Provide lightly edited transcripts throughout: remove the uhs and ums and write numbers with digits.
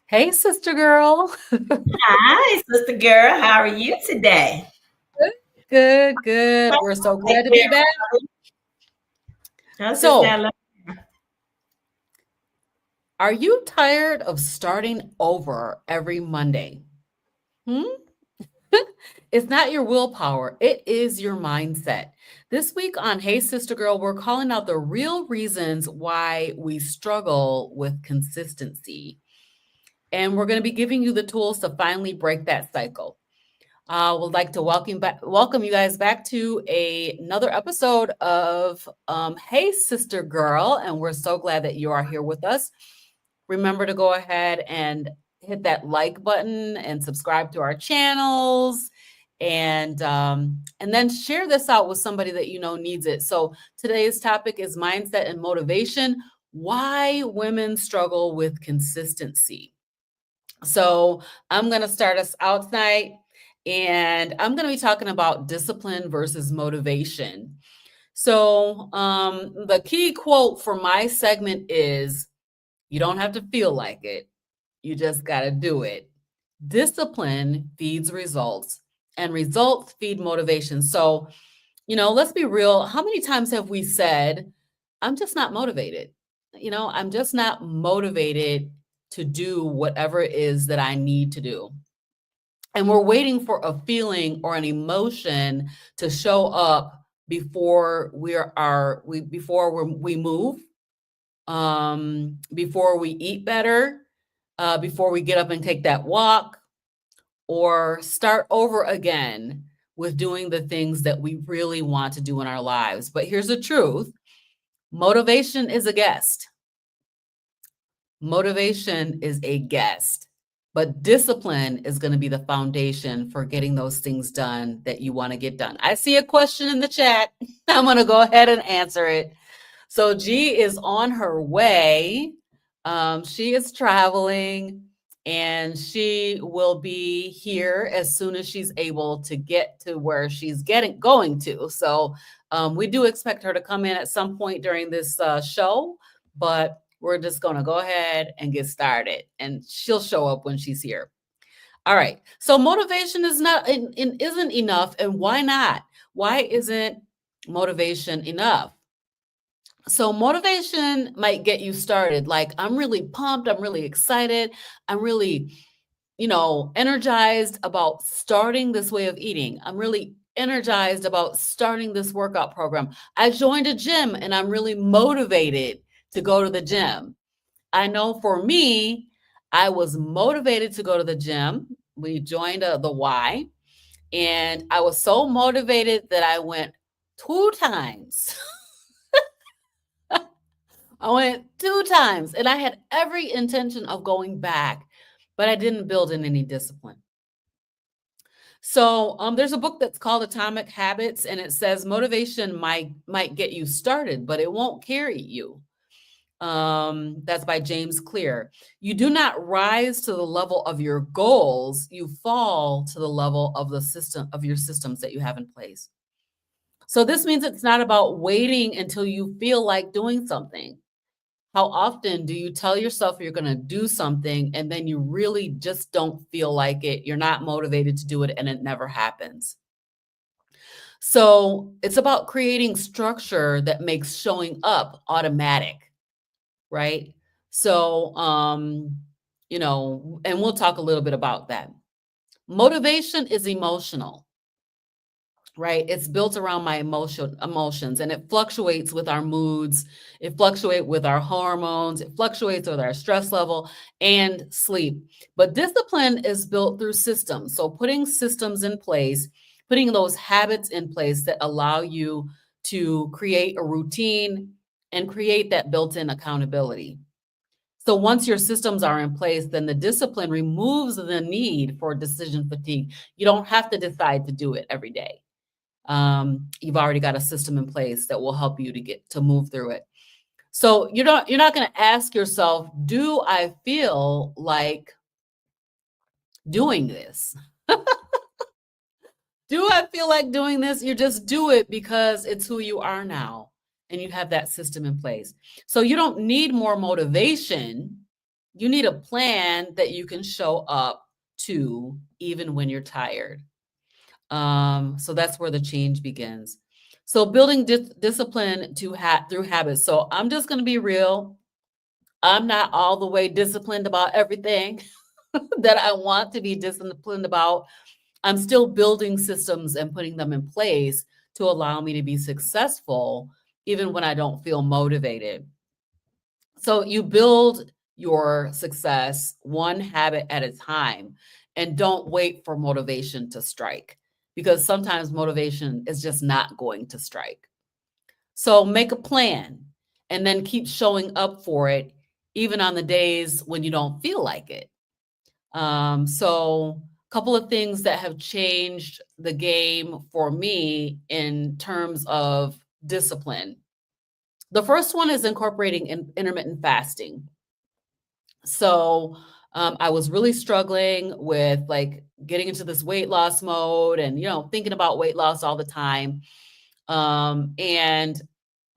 Hey, sister girl. Hi, sister girl. How are you today? Good, good, good. We're so Take glad to care, be back. Robyn. Sister So, Stella. are you tired of starting over every Monday? Hmm? It's not your willpower, it is your mindset. This week on Hey Sister Girl, we're calling out the real reasons why we struggle with consistency. And we're going to be giving you the tools to finally break that cycle. Would like to welcome you guys back to another episode of Hey Sister Girl, and we're so glad that you are here with us. Remember to go ahead and hit that like button and subscribe to our channels, and then share this out with somebody that you know needs it. So today's topic is mindset and motivation: why women struggle with consistency. So I'm going to start us out tonight, and I'm going to be talking about discipline versus motivation. So the key quote for my segment is, you don't have to feel like it. You just got to do it. Discipline feeds results, and results feed motivation. So, let's be real. How many times have we said, I'm just not motivated? I'm just not motivated to do whatever it is that I need to do. And we're waiting for a feeling or an emotion to show up before we move, before we eat better, before we get up and take that walk, or start over again with doing the things that we really want to do in our lives. But here's the truth: motivation is a guest. Motivation is a guest, but discipline is going to be the foundation for getting those things done that you want to get done. I see a question in the chat. I'm going to go ahead and answer it. So G is on her way. She is traveling, and she will be here as soon as she's able to get to where she's going to. So we do expect her to come in at some point during this show, but we're just going to go ahead and get started, and she'll show up when she's here. All right. So motivation is not isn't enough, and why not? Why isn't motivation enough? So motivation might get you started. Like, I'm really pumped, I'm really excited, I'm really, energized about starting this way of eating. I'm really energized about starting this workout program. I joined a gym and I'm really motivated to go to the gym. I know for me, I was motivated to go to the gym. We joined the Y, and I was so motivated that I went 2 times. I went 2 times, and I had every intention of going back, but I didn't build in any discipline. So there's a book that's called Atomic Habits, and it says motivation might get you started, but it won't carry you. That's by James Clear. You do not rise to the level of your goals; you fall to the level of your systems that you have in place. So this means it's not about waiting until you feel like doing something. How often do you tell yourself you're going to do something and then you really just don't feel like it? You're not motivated to do it, and it never happens. So it's about creating structure that makes showing up automatic, right? So, and we'll talk a little bit about that. Motivation is emotional, right? It's built around my emotions, and it fluctuates with our moods. It fluctuates with our hormones. It fluctuates with our stress level and sleep. But discipline is built through systems. So putting systems in place, putting those habits in place that allow you to create a routine and create that built-in accountability. So once your systems are in place, then the discipline removes the need for decision fatigue. You don't have to decide to do it every day. You've already got a system in place that will help you to move through it. So you're not going to ask yourself, do I feel like doing this? Do I feel like doing this? You just do it because it's who you are now, and you have that system in place. So you don't need more motivation. You need a plan that you can show up to even when you're tired. So that's where the change begins. So building discipline through habits. So I'm just going to be real. I'm not all the way disciplined about everything that I want to be disciplined about. I'm still building systems and putting them in place to allow me to be successful, even when I don't feel motivated. So you build your success one habit at a time and don't wait for motivation to strike because sometimes motivation is just not going to strike. So make a plan and then keep showing up for it, even on the days when you don't feel like it. So a couple of things that have changed the game for me in terms of discipline. The first one is incorporating intermittent fasting. So I was really struggling with like getting into this weight loss mode and, thinking about weight loss all the time. And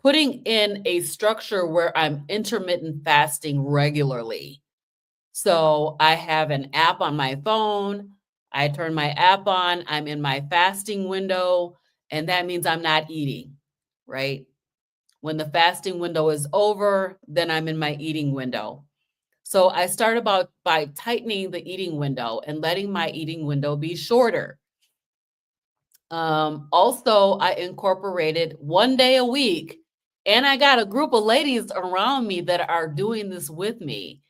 putting in a structure where I'm intermittent fasting regularly. So I have an app on my phone. I turn my app on. I'm in my fasting window. And that means I'm not eating, right? When the fasting window is over, then I'm in my eating window. So I started by tightening the eating window and letting my eating window be shorter. Also, I incorporated 1 day a week, and I got a group of ladies around me that are doing this with me,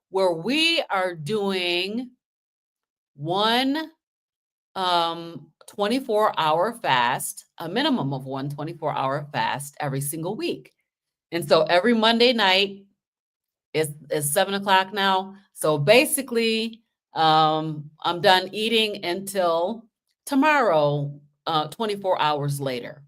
where we are doing one 24-hour fast, a minimum of one 24-hour fast every single week. And so every Monday night, it's 7 o'clock now. So basically, I'm done eating until tomorrow, 24 hours later.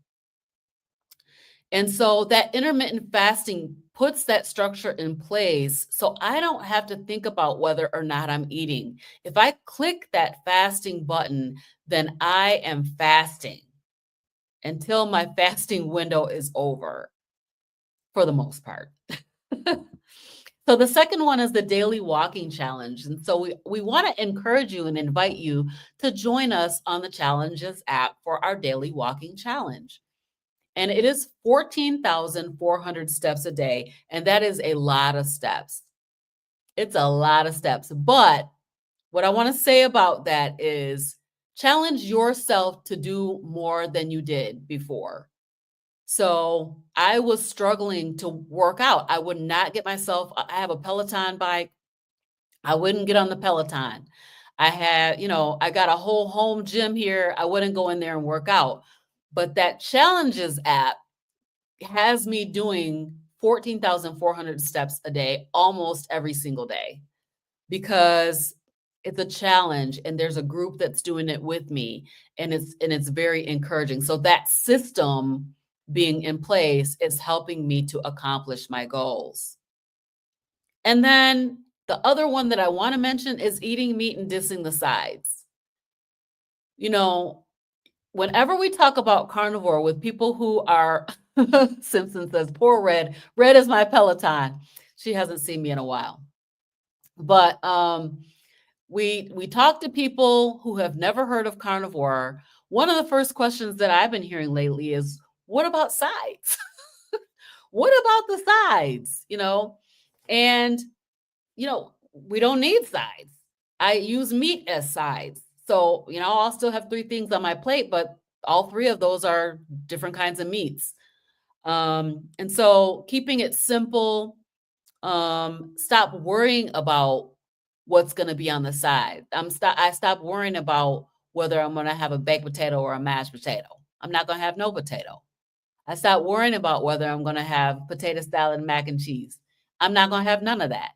And so that intermittent fasting puts that structure in place so I don't have to think about whether or not I'm eating. If I click that fasting button, then I am fasting until my fasting window is over for the most part. So the second one is the daily walking challenge. And so we want to encourage you and invite you to join us on the Challenges app for our daily walking challenge. And it is 14,400 steps a day. And that is a lot of steps. It's a lot of steps. But what I want to say about that is challenge yourself to do more than you did before. So I was struggling to work out. I would not get myself, I have a Peloton bike. I wouldn't get on the Peloton. I had, I got a whole home gym here. I wouldn't go in there and work out. But that Challenges app has me doing 14,400 steps a day, almost every single day, because it's a challenge and there's a group that's doing it with me, and it's very encouraging. So that system being in place is helping me to accomplish my goals. And then the other one that I want to mention is eating meat and dissing the sides. You know, whenever we talk about carnivore with people who are, Simpson says, poor Red. Red is my Peloton. She hasn't seen me in a while. But we talk to people who have never heard of carnivore. One of the first questions that I've been hearing lately is, what about sides? What about the sides? And we don't need sides. I use meat as sides. So, I'll still have 3 things on my plate, but all 3 of those are different kinds of meats. And so keeping it simple, stop worrying about what's going to be on the side. I stop worrying about whether I'm going to have a baked potato or a mashed potato. I'm not going to have no potato. I stop worrying about whether I'm going to have potato salad and mac and cheese. I'm not going to have none of that.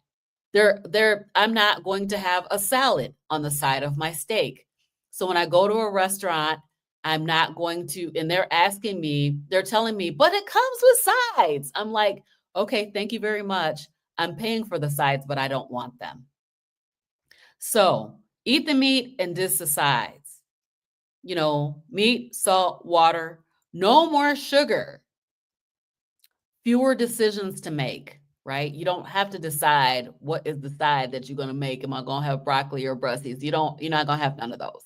I'm not going to have a salad on the side of my steak. So when I go to a restaurant, I'm not going to, and they're telling me, but it comes with sides. I'm like, okay, thank you very much. I'm paying for the sides, but I don't want them. So eat the meat and dish the sides. Meat, salt, water, no more sugar, fewer decisions to make. right? You don't have to decide what is the side that you're going to make. Am I going to have broccoli or Brussels? You're not going to have none of those.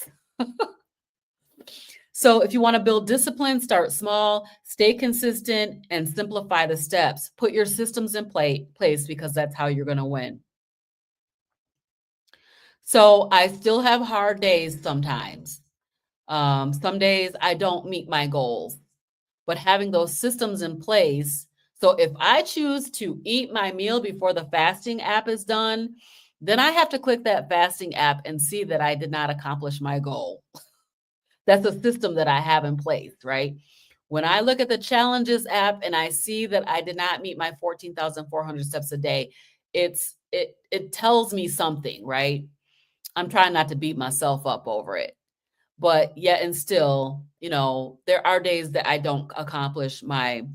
So if you want to build discipline, start small, stay consistent, and simplify the steps. Put your systems in place because that's how you're going to win. So I still have hard days sometimes. Some days I don't meet my goals, but having those systems in place. So if I choose to eat my meal before the fasting app is done, then I have to click that fasting app and see that I did not accomplish my goal. That's a system that I have in place, right? When I look at the challenges app and I see that I did not meet my 14,400 steps a day, it tells me something, right? I'm trying not to beat myself up over it. But yet and still, there are days that I don't accomplish my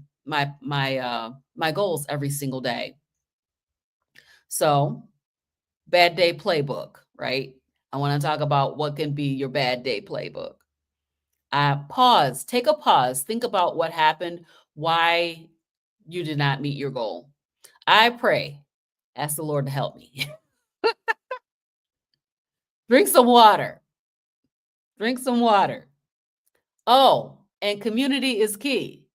goals every single day. So, bad day playbook, right? I want to talk about what can be your bad day playbook. Pause, take a pause, think about what happened, why you did not meet your goal. I pray, ask the Lord to help me. Drink some water. Drink some water. Oh, and community is key.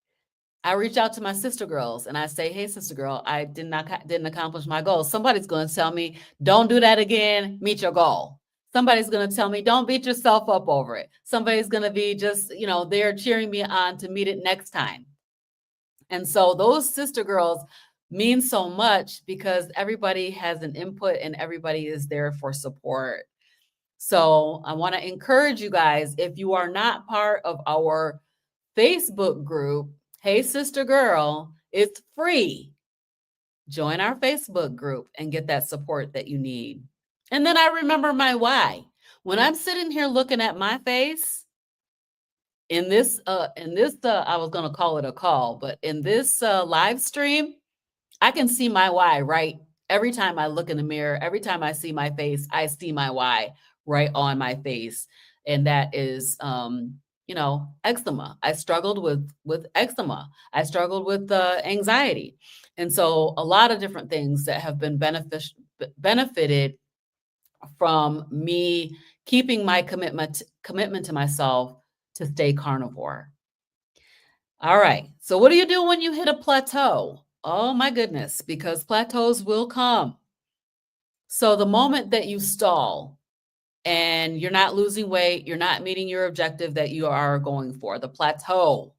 I reach out to my sister girls and I say, "Hey, sister girl, I didn't accomplish my goal." Somebody's going to tell me, "Don't do that again. Meet your goal." Somebody's going to tell me, "Don't beat yourself up over it." Somebody's going to be just, they're cheering me on to meet it next time. And so those sister girls mean so much because everybody has an input and everybody is there for support. So I want to encourage you guys, if you are not part of our Facebook group, Hey Sister Girl, it's free. Join our Facebook group and get that support that you need. And then I remember my why. When I'm sitting here looking at my face in this, I was going to call it a call, but in this live stream, I can see my why, right? Every time I look in the mirror, every time I see my face, I see my why right on my face. And that is, eczema. I struggled with eczema. I struggled with anxiety. And so a lot of different things that have been benefited from me keeping my commitment to myself to stay carnivore. All right. So what do you do when you hit a plateau? Oh my goodness, because plateaus will come. So the moment that you stall and you're not losing weight, you're not meeting your objective that you are going for, the plateau,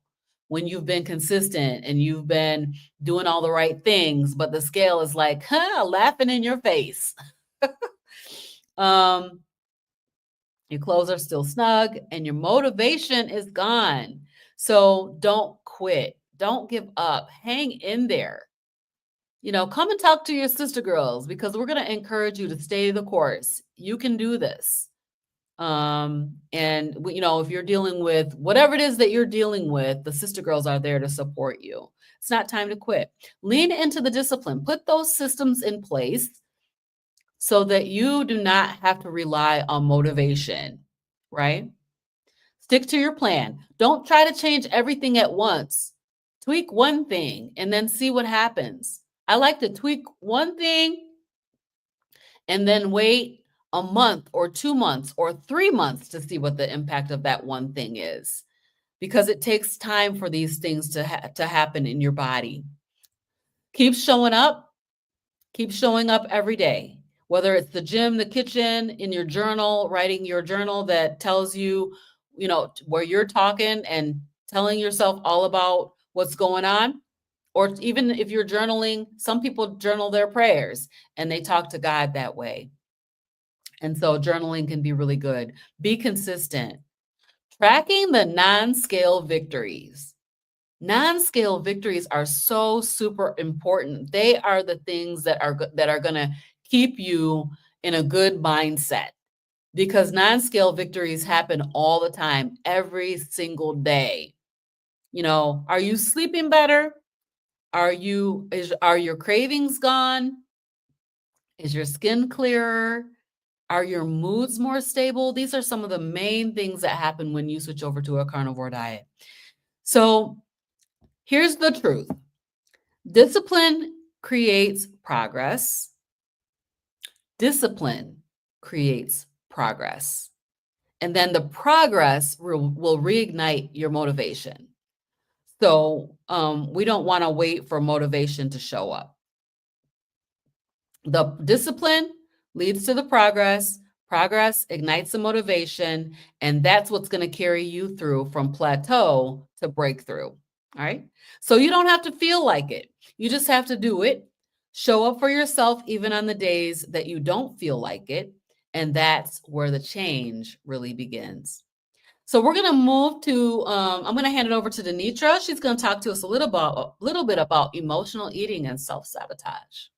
when you've been consistent and you've been doing all the right things, but the scale is like, laughing in your face. Your clothes are still snug and your motivation is gone. So don't quit. Don't give up. Hang in there. Come and talk to your sister girls because we're going to encourage you to stay the course. You can do this. And if you're dealing with whatever it is that you're dealing with, the sister girls are there to support you. It's not time to quit. Lean into the discipline. Put those systems in place so that you do not have to rely on motivation, right? Stick to your plan. Don't try to change everything at once. Tweak one thing and then see what happens. I like to tweak one thing and then wait a month or 2 months or 3 months to see what the impact of that one thing is, because it takes time for these things to happen in your body. Keep showing up. Keep showing up every day, whether it's the gym, the kitchen, in your journal, writing your journal that tells you, where you're talking and telling yourself all about what's going on. Or even if you're journaling, some people journal their prayers and they talk to God that way. And so journaling can be really good. Be consistent. Tracking the non-scale victories. Non-scale victories are so super important. They are the things that are going to keep you in a good mindset, because non-scale victories happen all the time, every single day. Are you sleeping better? Are your cravings gone? Is your skin clearer? Are your moods more stable? These are some of the main things that happen when you switch over to a carnivore diet. So here's the truth. Discipline creates progress. Discipline creates progress. And then the progress will reignite your motivation. So we don't want to wait for motivation to show up. The discipline leads to the progress. Progress ignites the motivation, and that's what's going to carry you through from plateau to breakthrough. All right. So you don't have to feel like it. You just have to do it. Show up for yourself, even on the days that you don't feel like it. And that's where the change really begins. So we're going to move to, I'm going to hand it over to DeNitra. She's going to talk to us a little bit about emotional eating and self-sabotage.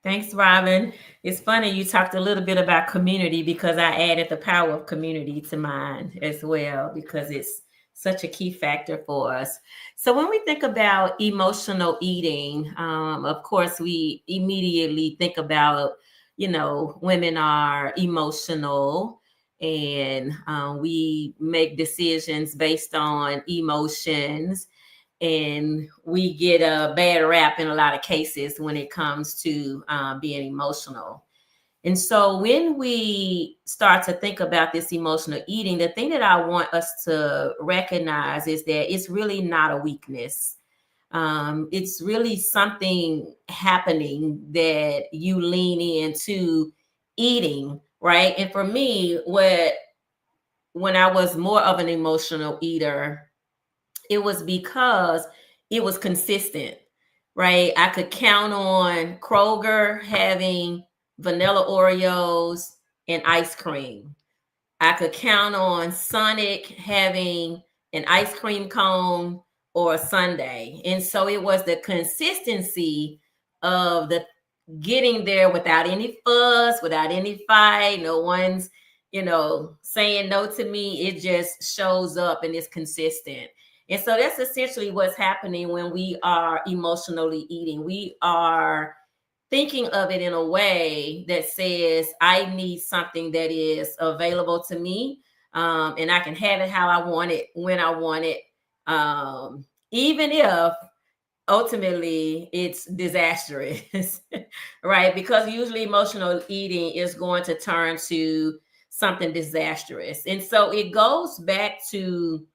Thanks, Robyn. It's funny you talked a little bit about community because I added the power of community to mine as well because it's such a key factor for us. So when we think about emotional eating, of course, we immediately think about, women are emotional and we make decisions based on emotions, and we get a bad rap in a lot of cases when it comes to being emotional. And so when we start to think about this emotional eating, the thing that I want us to recognize is that it's really not a weakness. It's really something happening that you lean into eating, right? And for me, when I was more of an emotional eater, it was because it was consistent, right? I could count on Kroger having vanilla Oreos and ice cream. I could count on Sonic having an ice cream cone or a sundae. And so it was the consistency of the getting there without any fuss, without any fight. No one's, saying no to me. It just shows up and is consistent. And so that's essentially what's happening when we are emotionally eating. We are thinking of it in a way that says, I need something that is available to me, and I can have it how I want it, when I want it, even if ultimately it's disastrous, right? Because usually emotional eating is going to turn to something disastrous. And so it goes back to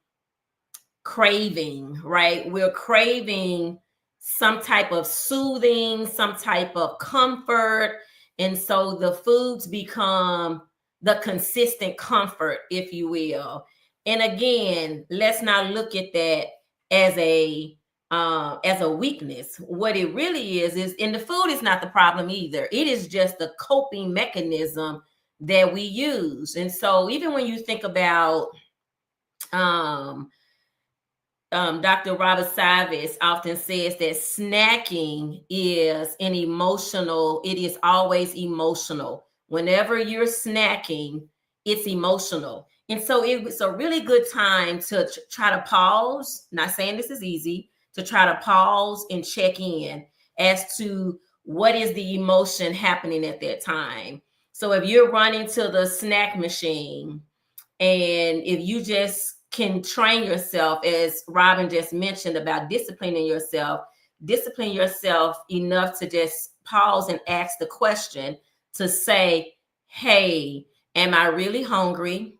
craving, right? We're craving some type of soothing, some type of comfort. And so the foods become the consistent comfort, if you will. And again, let's not look at that as a weakness. What it really is, and the food is not the problem either. It is just the coping mechanism that we use. And so even when you think about Dr. Robert Savis often says that snacking is it is always emotional. Whenever you're snacking, it's emotional. And so it's a really good time to try to pause. Not saying this is easy, to try to pause and check in as to what is the emotion happening at that time. So if you're running to the snack machine, and if you just can train yourself, as Robyn just mentioned about discipline yourself enough to just pause and ask the question to say, hey, am I really hungry?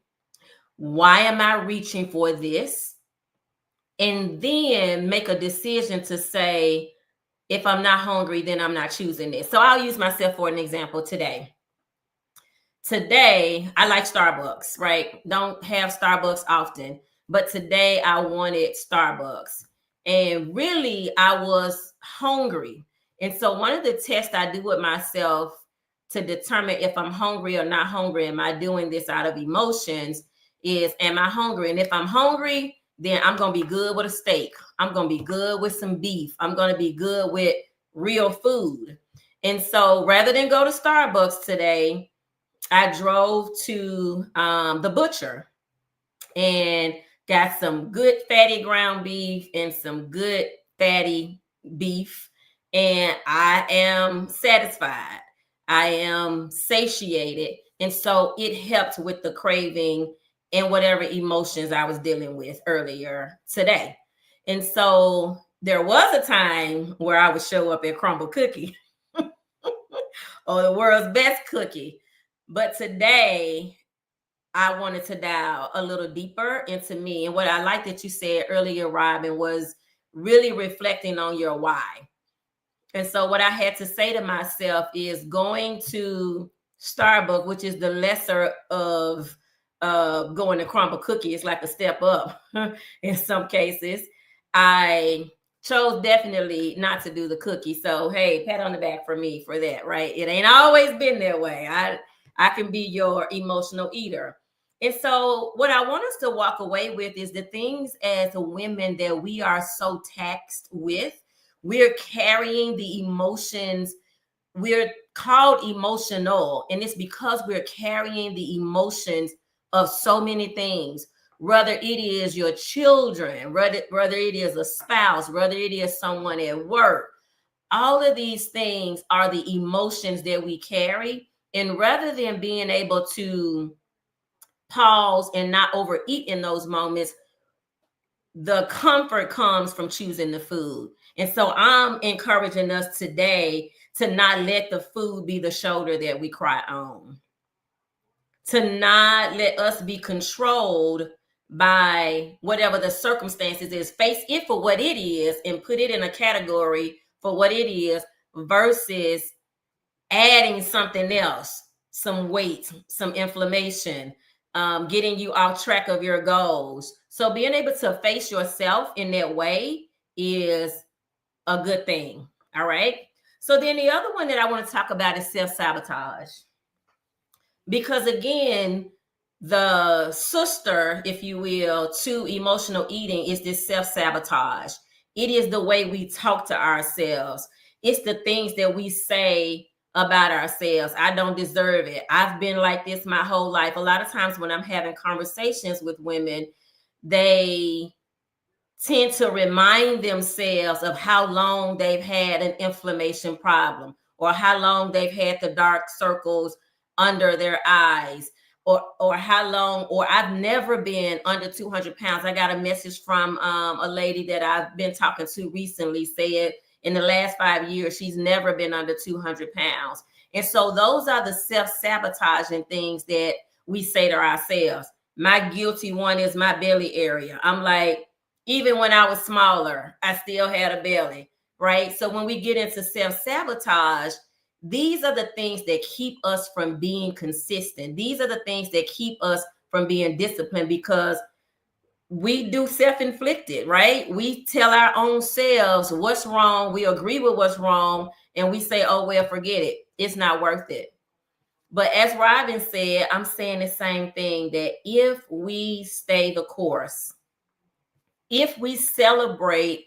Why am I reaching for this? And then make a decision to say, if I'm not hungry, then I'm not choosing this. So I'll use myself for an example today. Today, I like Starbucks, right? Don't have Starbucks often, but today I wanted Starbucks. And really, I was hungry. And so, one of the tests I do with myself to determine if I'm hungry or not hungry, am I doing this out of emotions, is am I hungry? And if I'm hungry, then I'm going to be good with a steak. I'm going to be good with some beef. I'm going to be good with real food. And so, rather than go to Starbucks today, I drove to the butcher and got some good fatty ground beef and some good fatty beef. And I am satisfied. I am satiated. And so it helped with the craving and whatever emotions I was dealing with earlier today. And so there was a time where I would show up at Crumble Cookie or the world's best cookie. But today, I wanted to dive a little deeper into me. And what I like that you said earlier, Robyn, was really reflecting on your why. And so what I had to say to myself is going to Starbucks, which is the lesser of going to Crumble Cookie. It's like a step up in some cases. I chose definitely not to do the cookie. So, hey, pat on the back for me for that, right? It ain't always been that way. I can be your emotional eater. And so what I want us to walk away with is the things as women that we are so taxed with. We're carrying the emotions. We're called emotional, and it's because we're carrying the emotions of so many things, whether it is your children, whether it is a spouse, whether it is someone at work. All of these things are the emotions that we carry. And rather than being able to pause and not overeat in those moments, the comfort comes from choosing the food. And so I'm encouraging us today to not let the food be the shoulder that we cry on, to not let us be controlled by whatever the circumstances is. Face it for what it is and put it in a category for what it is versus adding something else, some weight, some inflammation, getting you off track of your goals. So being able to face yourself in that way is a good thing. All right. So then the other one that I want to talk about is self-sabotage. Because again, the sister, if you will, to emotional eating is this self-sabotage. It is the way we talk to ourselves. It's the things that we say about ourselves. I don't deserve it. I've been like this my whole life. A lot of times when I'm having conversations with women, they tend to remind themselves of how long they've had an inflammation problem or how long they've had the dark circles under their eyes or how long, or I've never been under 200 pounds. I got a message from a lady that I've been talking to recently, said in the last 5 years, she's never been under 200 pounds. And so those are the self-sabotaging things that we say to ourselves. My guilty one is my belly area. I'm like, even when I was smaller, I still had a belly, right? So when we get into self-sabotage, these are the things that keep us from being consistent. These are the things that keep us from being disciplined, because we do self-inflicted, right? We tell our own selves what's wrong. We agree with what's wrong. And we say, oh, well, forget it. It's not worth it. But as Robyn said, I'm saying the same thing, that if we stay the course, if we celebrate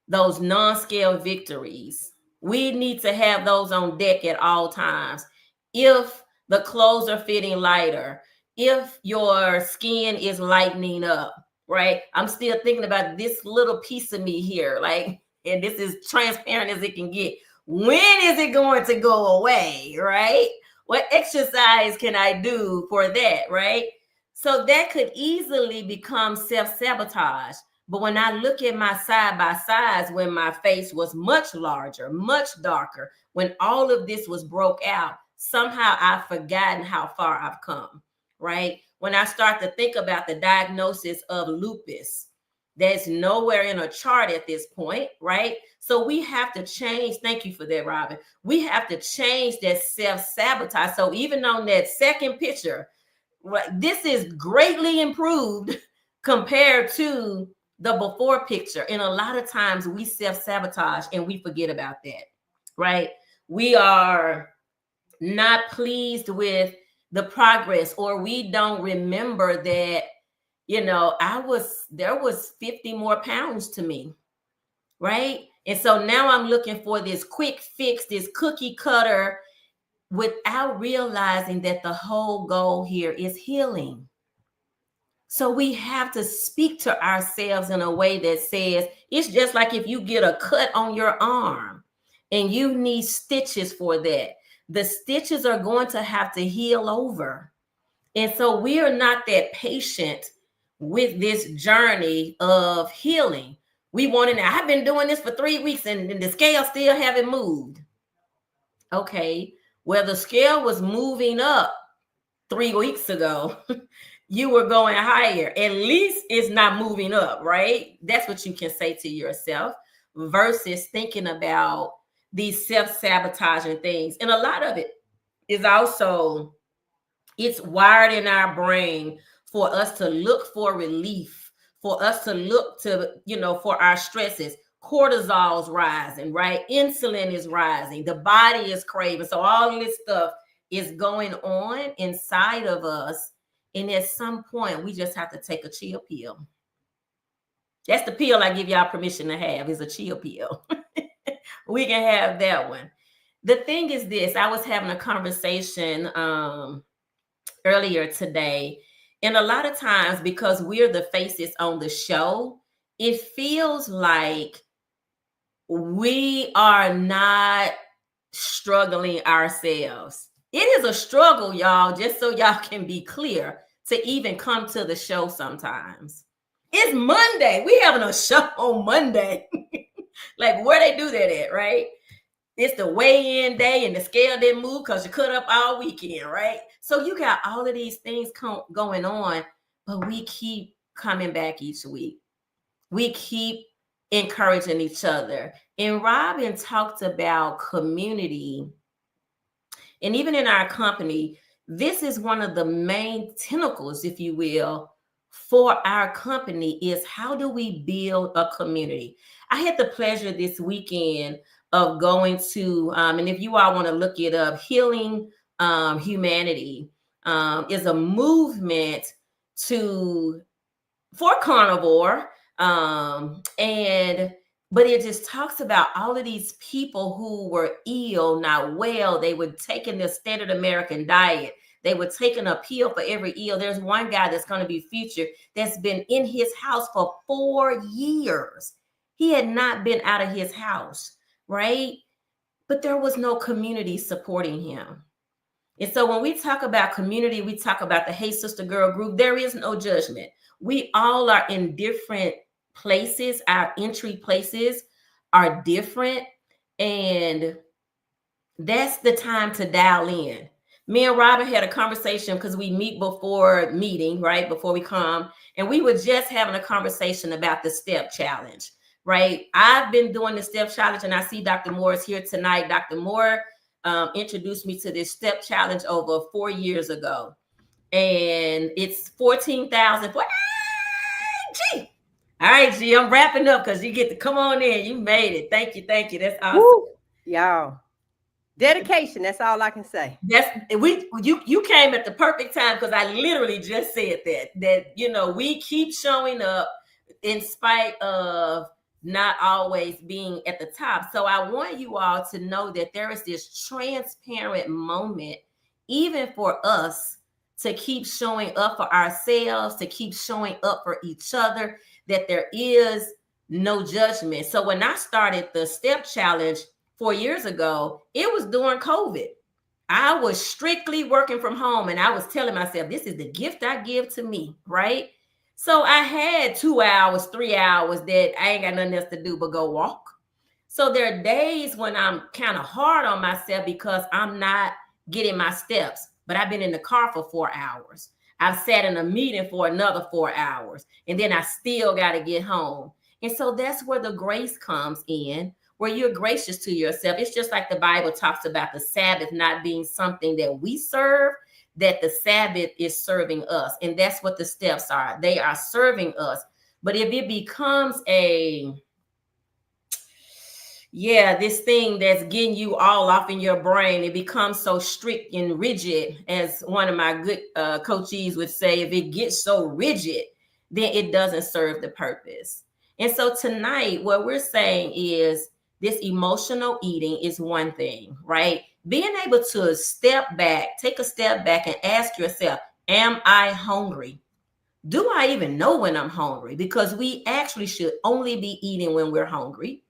those non-scale victories, we need to have those on deck at all times. If the clothes are fitting lighter, if your skin is lightening up, right? I'm still thinking about this little piece of me here, like, and this is transparent as it can get. When is it going to go away, right? What exercise can I do for that, right? So that could easily become self-sabotage. But when I look at my side by sides, when my face was much larger, much darker, when all of this was broke out, somehow I've forgotten how far I've come, right? When I start to think about the diagnosis of lupus, that's nowhere in a chart at this point, right? So we have to change. Thank you for that, Robyn. We have to change that self-sabotage. So even on that second picture, right, this is greatly improved compared to the before picture. And a lot of times we self-sabotage and we forget about that, right? We are not pleased with the progress, or we don't remember that, you know, there was 50 more pounds to me, right? And so now I'm looking for this quick fix, this cookie cutter, without realizing that the whole goal here is healing. So we have to speak to ourselves in a way that says, it's just like if you get a cut on your arm and you need stitches for that, the stitches are going to have to heal over. And so we are not that patient with this journey of healing. We want it now. I've been doing this for 3 weeks and the scale still haven't moved. Okay, well, the scale was moving up 3 weeks ago. You were going higher. At least it's not moving up, right? That's what you can say to yourself versus thinking about these self-sabotaging things. And a lot of it is also, it's wired in our brain for us to look for relief, for us to look to, for our stresses. Cortisol's rising, right? Insulin is rising. The body is craving. So all this stuff is going on inside of us. And at some point, we just have to take a chill pill. That's the pill I give y'all permission to have, is a chill pill. We can have that one. The thing is this, I was having a conversation earlier today, and a lot of times, because we're the faces on the show, it feels like we are not struggling ourselves. It is a struggle, y'all, just so y'all can be clear, to even come to the show sometimes. It's Monday. We having a show on Monday. Like, where they do that at, right? It's the weigh-in day and the scale didn't move because you cut up all weekend, right? So you got all of these things going on, but we keep coming back each week. We keep encouraging each other. And Robyn talked about community. And even in our company, this is one of the main tentacles, if you will, for our company, is how do we build a community? I had the pleasure this weekend of going to, and if you all want to look it up, Healing Humanity is a movement for Carnivore. But it just talks about all of these people who were ill, not well. They were taking the standard American diet. They were taking a pill for every ill. There's one guy that's going to be featured that's been in his house for 4 years. He had not been out of his house, right? But there was no community supporting him. And so when we talk about community, we talk about the Hey Sister Girl group. There is no judgment. We all are in different places. Our entry places are different. And that's the time to dial in. Me and Robyn had a conversation because we meet before meeting, right? Before we come. And we were just having a conversation about the step challenge, right? I've been doing the step challenge, and I see Dr. Moore is here tonight. Dr. Moore introduced me to this step challenge over 4 years ago. And it's 14,000. Gee. All right, G, I'm wrapping up because you get to come on in. You made it. Thank you. That's awesome. Woo, y'all. Dedication, that's all I can say. You came at the perfect time, because I literally just said that we keep showing up in spite of not always being at the top. So I want you all to know that there is this transparent moment, even for us, to keep showing up for ourselves, to keep showing up for each other, that there is no judgment. So when I started the step challenge 4 years ago, it was during COVID. I was strictly working from home, and I was telling myself, this is the gift I give to me, right? So I had 2 hours, 3 hours that I ain't got nothing else to do but go walk. So there are days when I'm kind of hard on myself because I'm not getting my steps, but I've been in the car for 4 hours. I've sat in a meeting for another 4 hours, and then I still got to get home. And so that's where the grace comes in, where you're gracious to yourself. It's just like the Bible talks about the Sabbath not being something that we serve, that the Sabbath is serving us. And that's what the steps are. They are serving us. But if it becomes this thing that's getting you all off in your brain, it becomes so strict and rigid, as one of my good coachees would say, if it gets so rigid, then it doesn't serve the purpose. And so tonight, what we're saying is, this emotional eating is one thing, right? Being able to take a step back and ask yourself, am I hungry? Do I even know when I'm hungry? Because we actually should only be eating when we're hungry,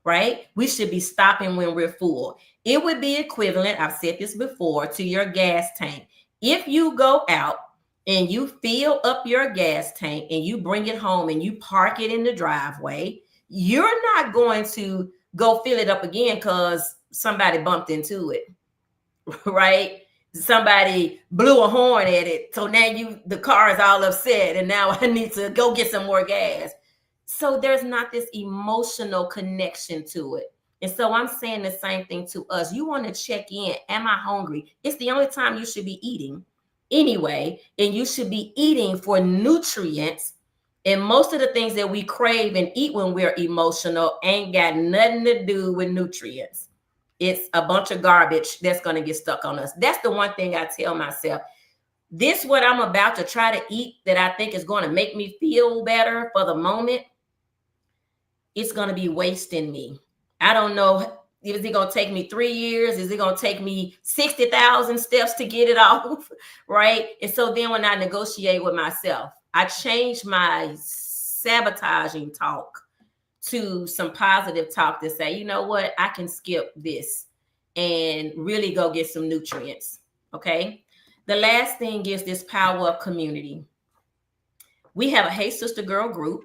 right? We should be stopping when we're full. It would be equivalent, I've said this before, to your gas tank. If you go out and you fill up your gas tank and you bring it home and you park it in the driveway, You're not going to go fill it up again because somebody bumped into it, right? Somebody blew a horn at it. So now the car is all upset and now I need to go get some more gas. So there's not this emotional connection to it. And so I'm saying the same thing to us. You want to check in. Am I hungry? It's the only time you should be eating anyway. And you should be eating for nutrients. And most of the things that we crave and eat when we're emotional ain't got nothing to do with nutrients. It's a bunch of garbage that's going to get stuck on us. That's the one thing I tell myself. This what I'm about to try to eat that I think is going to make me feel better for the moment. It's going to be wasting me. I don't know. Is it going to take me 3 years? Is it going to take me 60,000 steps to get it off? Right. And so then when I negotiate with myself, I change my sabotaging talk to some positive talk to say, you know what, I can skip this and really go get some nutrients. Okay. The last thing is this power of community. We have a Hey Sister Girl group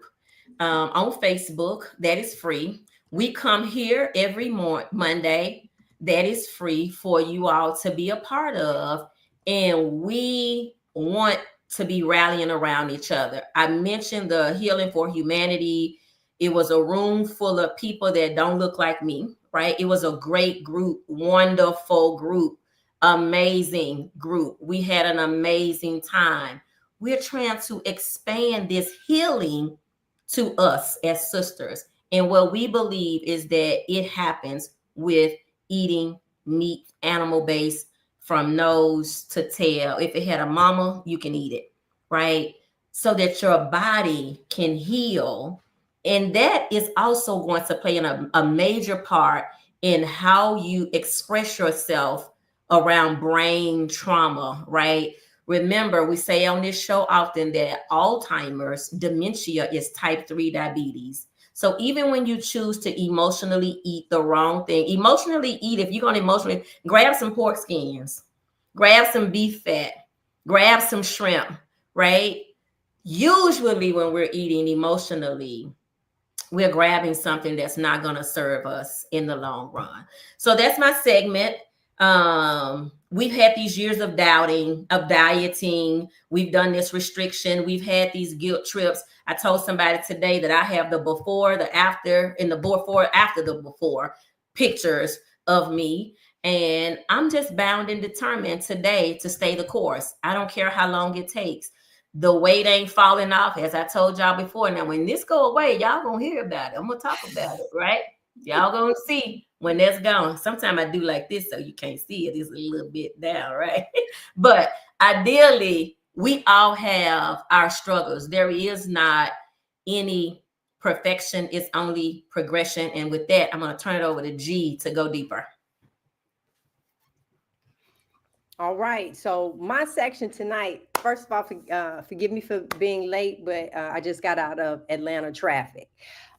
on Facebook that is free. We come here every Monday that is free for you all to be a part of. And we want to be rallying around each other. I mentioned the Healing for Humanity. It was a room full of people that don't look like me, right? It was a great group, wonderful group, amazing group. We had an amazing time. We're trying to expand this healing to us as sisters. And what we believe is that it happens with eating meat, animal-based, from nose to tail. If it had a mama, you can eat it, right? So that your body can heal. And that is also going to play a major part in how you express yourself around brain trauma, right? Remember, we say on this show often that Alzheimer's, dementia is type 3 diabetes. So even when you choose to emotionally eat the wrong thing, emotionally eat, if you're going to emotionally, grab some pork skins, grab some beef fat, grab some shrimp, right? Usually when we're eating emotionally, we're grabbing something that's not going to serve us in the long run. So that's my segment. We've had these years of doubting, of dieting. We've done this restriction. We've had these guilt trips. I told somebody today that I have the before, the after, and the before, after the before pictures of me. And I'm just bound and determined today to stay the course. I don't care how long it takes. The weight ain't falling off, as I told y'all before. Now, when this go away, y'all gonna hear about it. I'm gonna talk about it, right? Y'all gonna see when that's gone. Sometimes I do like this so you can't see it. It's a little bit down, right? But ideally, we all have our struggles. There is not any perfection. It's only progression. And with that, I'm gonna turn it over to G to go deeper. All right. So my section tonight, first of all, forgive me for being late, but I just got out of Atlanta traffic.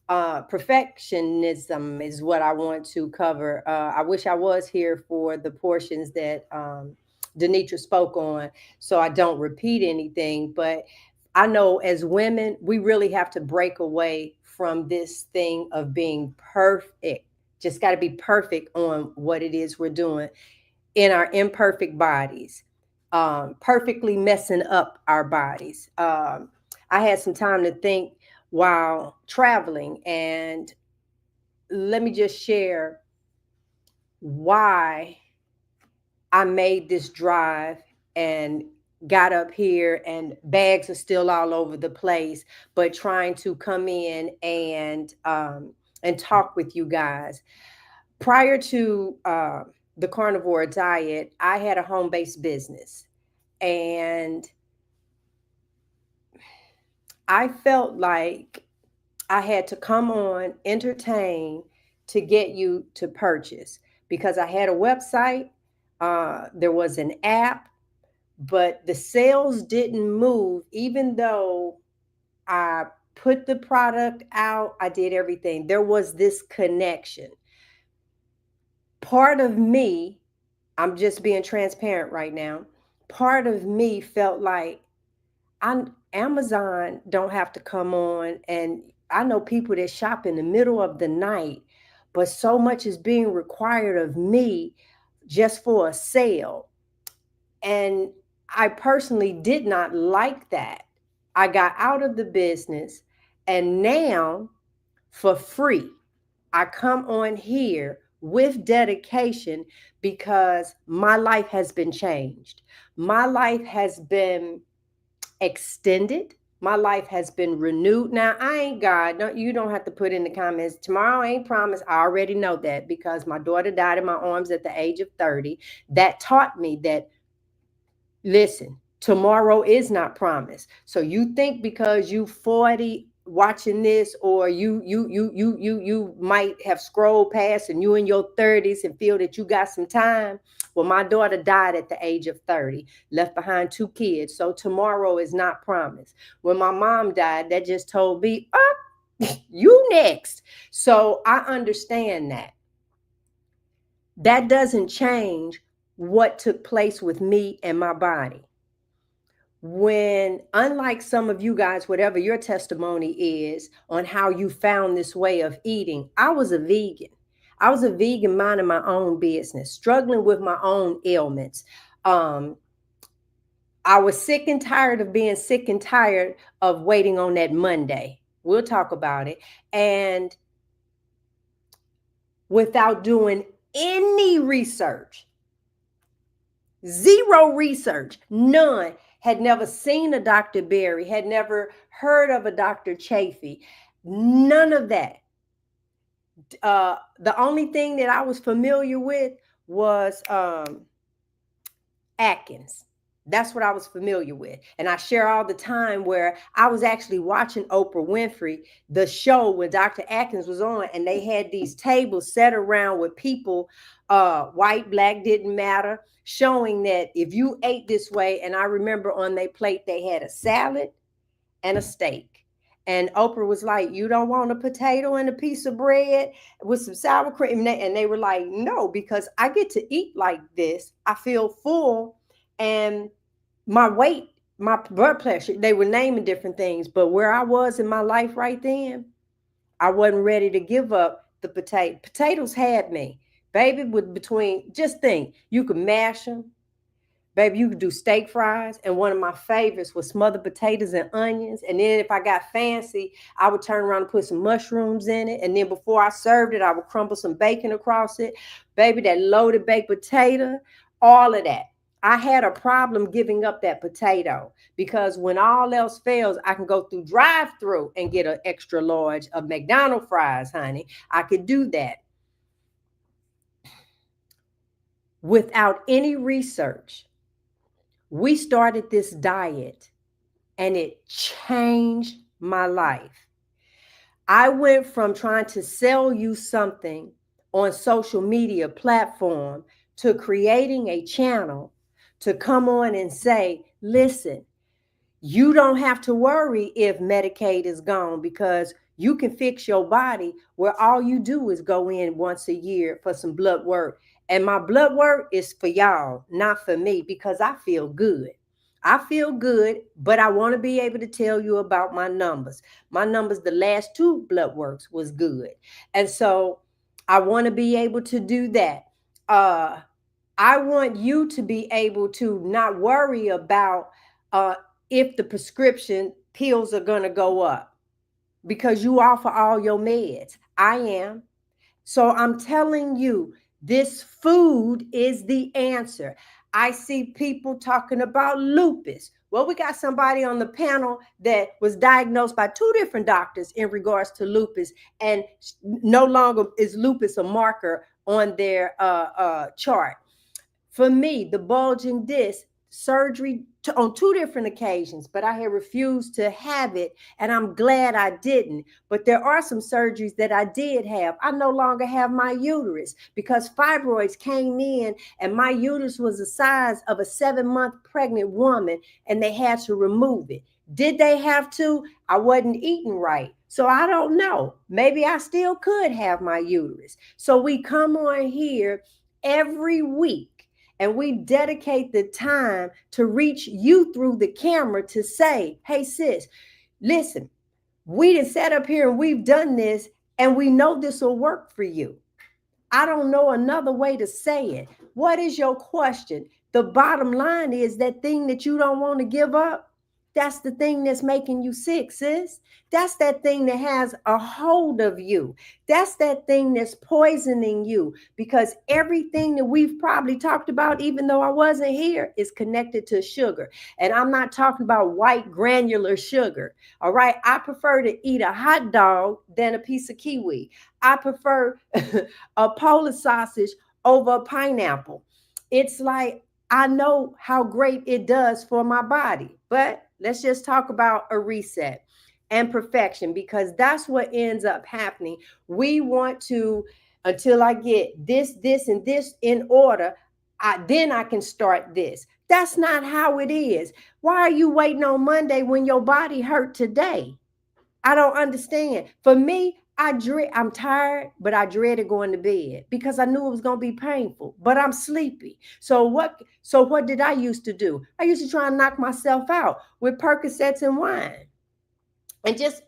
Perfectionism is what I want to cover. I wish I was here for the portions that DeNitra spoke on, so I don't repeat anything. But I know as women, we really have to break away from this thing of being perfect. Just got to be perfect on what it is we're doing in our imperfect bodies, perfectly messing up our bodies. I had some time to think while traveling, and let me just share why I made this drive and got up here, and bags are still all over the place, but trying to come in and talk with you guys. Prior to the carnivore diet, I had a home-based business, and I felt like I had to come on, entertain to get you to purchase, because I had a website, there was an app, but the sales didn't move. Even though I put the product out, I did everything. There was this connection. Part of me, I'm just being transparent right now, part of me felt like Amazon don't have to come on and I know people that shop in the middle of the night, but so much is being required of me just for a sale. And I personally did not like that. I got out of the business, and now for free, I come on here with dedication because my life has been changed. My life has been extended. My life has been renewed. Now, I ain't God. No, you don't have to put in the comments. Tomorrow ain't promised. I already know that because my daughter died in my arms at the age of 30. That taught me that, listen, tomorrow is not promised. So you think because you 40 watching this, or you might have scrolled past and you in your 30s and feel that you got some time. Well, my daughter died at the age of 30, left behind 2 kids. So tomorrow is not promised. When my mom died, that just told me, oh, you next. So I understand that. That doesn't change what took place with me and my body. When, unlike some of you guys, whatever your testimony is on how you found this way of eating, I was a vegan. I was a vegan minding my own business, struggling with my own ailments. I was sick and tired of being sick and tired of waiting on that Monday. We'll talk about it. And without doing any research, zero research, none, had never seen a Dr. Berry, had never heard of a Dr. Chafee, none of that. The only thing that I was familiar with was Atkins. That's what I was familiar with. And I share all the time where I was actually watching Oprah Winfrey, the show when Dr. Atkins was on, and they had these tables set around with people, white, black, didn't matter, showing that if you ate this way, and I remember on their plate, they had a salad and a steak. And Oprah was like, you don't want a potato and a piece of bread with some sour cream? And they were like, no, because I get to eat like this. I feel full. And my weight, my blood pressure, they were naming different things. But where I was in my life right then, I wasn't ready to give up the potato. Potatoes had me. Baby, with between, just think, you could mash them. Baby, you could do steak fries. And one of my favorites was smothered potatoes and onions. And then if I got fancy, I would turn around and put some mushrooms in it. And then before I served it, I would crumble some bacon across it. Baby, that loaded baked potato, all of that. I had a problem giving up that potato because when all else fails, I can go through drive-through and get an extra large of McDonald's fries, honey. I could do that. Without any research, we started this diet and it changed my life. I went from trying to sell you something on social media platform to creating a channel to come on and say, listen, you don't have to worry if Medicaid is gone because you can fix your body where all you do is go in once a year for some blood work. And my blood work is for y'all, not for me, because I feel good. I feel good, but I want to be able to tell you about my numbers. My numbers, the last 2 blood works was good. And so I want to be able to do that. I want you to be able to not worry about if the prescription pills are going to go up because you offer all your meds. I am. So I'm telling you, this food is the answer. I see people talking about lupus. Well, we got somebody on the panel that was diagnosed by 2 different doctors in regards to lupus, and no longer is lupus a marker on their chart. For me, the bulging disc surgery on 2 different occasions, but I had refused to have it, and I'm glad I didn't. But there are some surgeries that I did have. I no longer have my uterus because fibroids came in, and my uterus was the size of a 7-month pregnant woman, and they had to remove it. Did they have to? I wasn't eating right. So I don't know. Maybe I still could have my uterus. So we come on here every week and we dedicate the time to reach you through the camera to say, hey, sis, listen, We done sat up here and we've done this, and we know this will work for you. I don't know another way to say it. What is your question? The bottom line is that thing that you don't want to give up. That's the thing that's making you sick, sis. That's that thing that has a hold of you. That's that thing that's poisoning you, because everything that we've probably talked about, even though I wasn't here, is connected to sugar. And I'm not talking about white granular sugar. All right. I prefer to eat a hot dog than a piece of kiwi. I prefer a Polish sausage over a pineapple. It's like, I know how great it does for my body, but let's just talk about a reset and perfection, because that's what ends up happening. We want to, until I get this, and this in order, then I can start this. That's not how it is. Why are you waiting on Monday when your body hurt today? I don't understand. For me, I'm tired, but I dreaded going to bed because I knew it was going to be painful, but I'm sleepy. So what did I used to do? I used to try and knock myself out with Percocets and wine, and just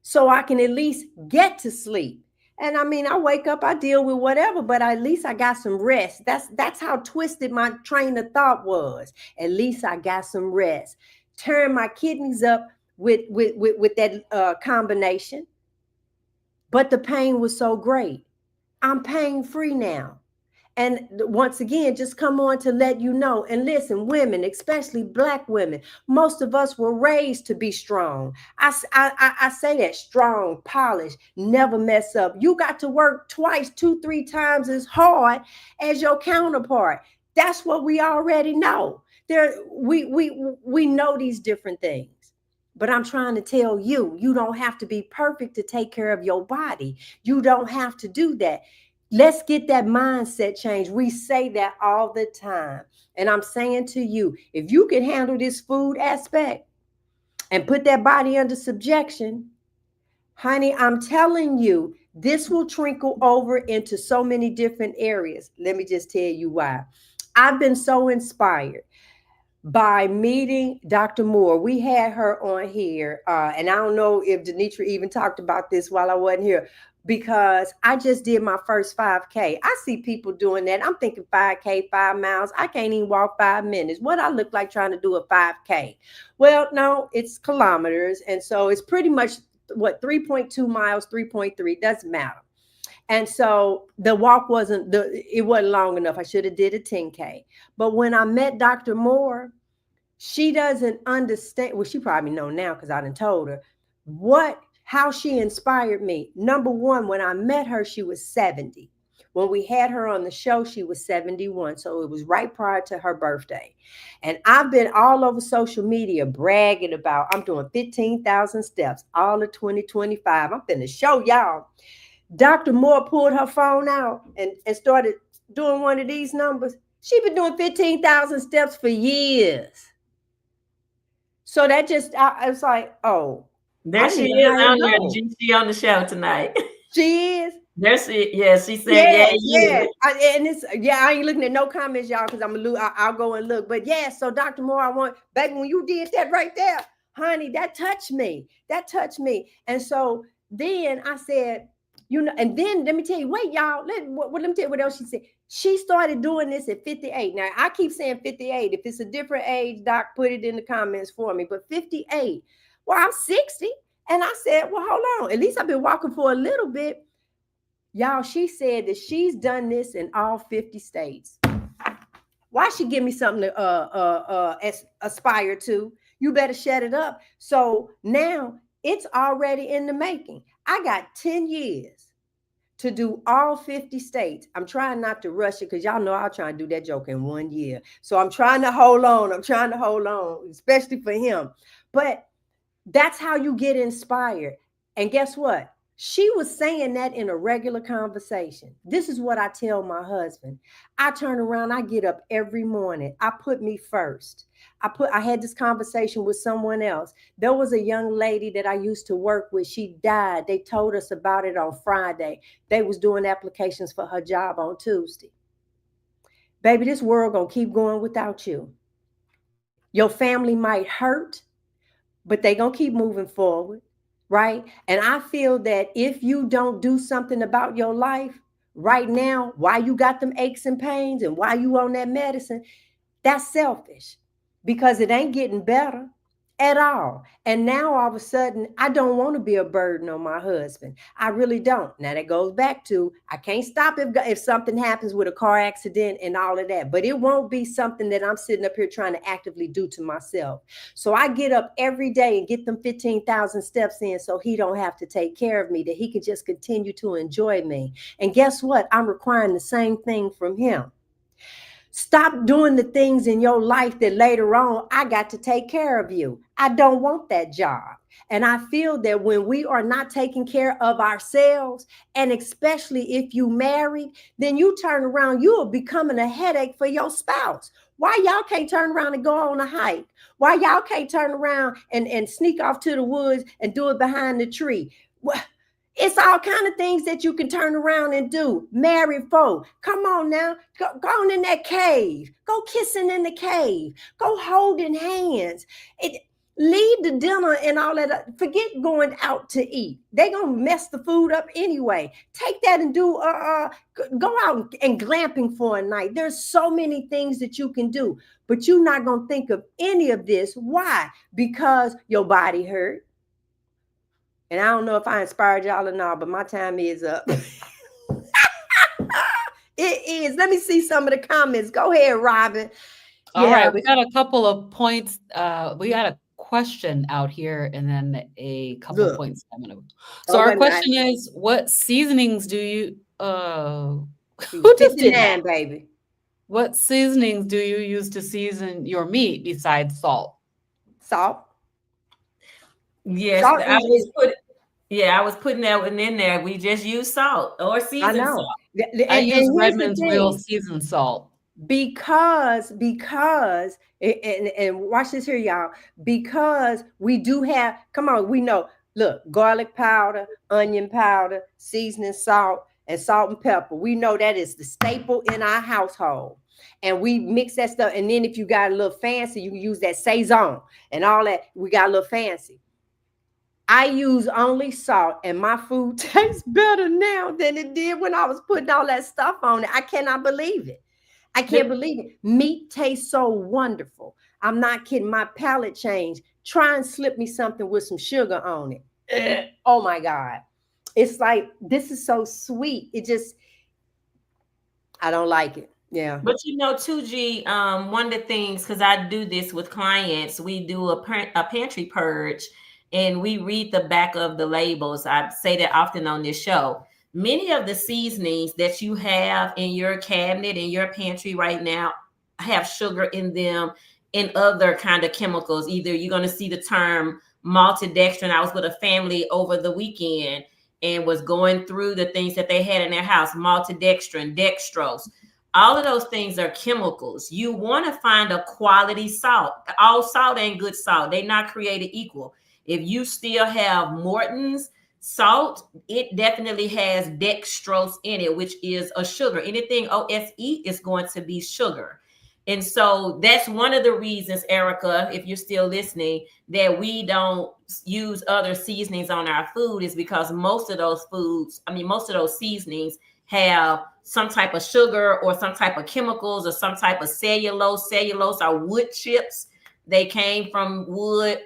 so I can at least get to sleep. And I mean, I wake up, I deal with whatever, but at least I got some rest. That's how twisted my train of thought was. At least I got some rest. Turn my kidneys up with that combination. But the pain was so great. I'm pain free now. And once again, just come on to let you know. And listen, women, especially Black women, most of us were raised to be strong. I say that: strong, polished, never mess up. You got to work twice, 2, 3 times as hard as your counterpart. That's what we already know. We know these different things. But I'm trying to tell you, you don't have to be perfect to take care of your body. You don't have to do that. Let's get that mindset change. We say that all the time. And I'm saying to you, if you can handle this food aspect and put that body under subjection, honey, I'm telling you, this will trickle over into so many different areas. Let me just tell you why. I've been so inspired by meeting Dr. Moore. We had her on here, and I don't know if DeNitra even talked about this while I wasn't here, because I just did my first 5K. I see people doing that. I'm thinking 5K, 5 miles. I can't even walk 5 minutes. What I look like trying to do a 5K? Well, no, it's kilometers. And so it's pretty much what, 3.2 miles, 3.3, doesn't matter. And so the walk wasn't long enough. I should have did a 10K. But when I met Dr. Moore, she doesn't understand. Well, she probably know now because I done told her how she inspired me. Number one, when I met her, she was 70. When we had her on the show, she was 71. So it was right prior to her birthday. And I've been all over social media bragging about, I'm doing 15,000 steps all of 2025. I'm finna show y'all. Dr. Moore pulled her phone out and started doing one of these numbers. She's been doing 15,000 steps for years. So that just, I was like, oh. There she is. I don't know. She on the show tonight. She is? There she, yeah, she said, yeah. I ain't looking at no comments, y'all, because I'll go and look. But yeah, so Dr. Moore, back when you did that right there, honey, that touched me. And so then I said, and then let me tell you, wait, y'all, let me tell you what else she said. She started doing this at 58. Now, I keep saying 58. If it's a different age, Doc, put it in the comments for me. But 58, well, I'm 60. And I said, well, hold on. At least I've been walking for a little bit. Y'all, she said that she's done this in all 50 states. Why she give me something to aspire to? You better shut it up. So now it's already in the making. I got 10 years to do all 50 states. I'm trying not to rush it because y'all know I'll try and do that joke in 1 year. So I'm trying to hold on. Especially for him. But that's how you get inspired. And guess what? She was saying that in a regular conversation. This is what I tell my husband. I turn around, I get up every morning. I put me first. I had this conversation with someone else. There was a young lady that I used to work with. She died. They told us about it on Friday. They was doing applications for her job on Tuesday. Baby, this world gonna keep going without you. Your family might hurt, but they gonna keep moving forward. right? And I feel that if you don't do something about your life right now, why you got them aches and pains and why you on that medicine, that's selfish because it ain't getting better at all. And now all of a sudden, I don't want to be a burden on my husband. I really don't. Now that goes back to I can't stop if something happens with a car accident and all of that, but it won't be something that I'm sitting up here trying to actively do to myself. So I get up every day and get them 15,000 steps in so he don't have to take care of me, that he can just continue to enjoy me. And guess what? I'm requiring the same thing from him. Stop doing the things in your life that later on I got to take care of you. I don't want that job. And I feel that when we are not taking care of ourselves, and especially if you married, then you turn around, you are becoming a headache for your spouse. Why y'all can't turn around and go on a hike? Why y'all can't turn around and sneak off to the woods and do it behind the tree? It's all kind of things that you can turn around and do. Married folk, come on now. Go on in that cave. Go kissing in the cave. Go holding hands. Leave the dinner and all that. Forget going out to eat. They gonna mess the food up anyway. Take that and do go out and glamping for a night. There's so many things that you can do, but you're not gonna think of any of this. Why? Because your body hurt. And I don't know if I inspired y'all or not, but my time is up. It is. Let me see some of the comments. Go ahead, Robyn. All right, we got a couple of points. We got a question out here and then a couple of points. So our question is, what seasonings do you who just did that? Baby. What seasonings do you use to season your meat besides salt? Salt. Yes, salt I was putting that one in there. We just use salt or seasoned salt. I use Redmond's real seasoned salt. Because and watch this here, y'all. Because we do have, come on, we know, look, garlic powder, onion powder, seasoning salt, and salt and pepper. We know that is the staple in our household. And we mix that stuff. And then if you got a little fancy, you can use that Saison and all that. We got a little fancy. I use only salt, and my food tastes better now than it did when I was putting all that stuff on it. I cannot believe it. I can't believe it. Meat tastes so wonderful. I'm not kidding. My palate changed. Try and slip me something with some sugar on it. Oh my God. It's like, this is so sweet. It just, I don't like it. Yeah. But you know, 2G, one of the things, because I do this with clients, we do a pantry purge and we read the back of the labels. I say that often on this show. Many of the seasonings that you have in your cabinet, in your pantry right now, have sugar in them and other kind of chemicals. Either you're going to see the term maltodextrin. I was with a family over the weekend and was going through the things that they had in their house, maltodextrin, dextrose. All of those things are chemicals. You want to find a quality salt. All salt ain't good salt. They're not created equal. If you still have Morton's salt, it definitely has dextrose in it, which is a sugar. Anything OSE is going to be sugar. And so that's one of the reasons, Erica, if you're still listening, that we don't use other seasonings on our food is because most of those seasonings have some type of sugar or some type of chemicals or some type of cellulose or wood chips. They came from wood.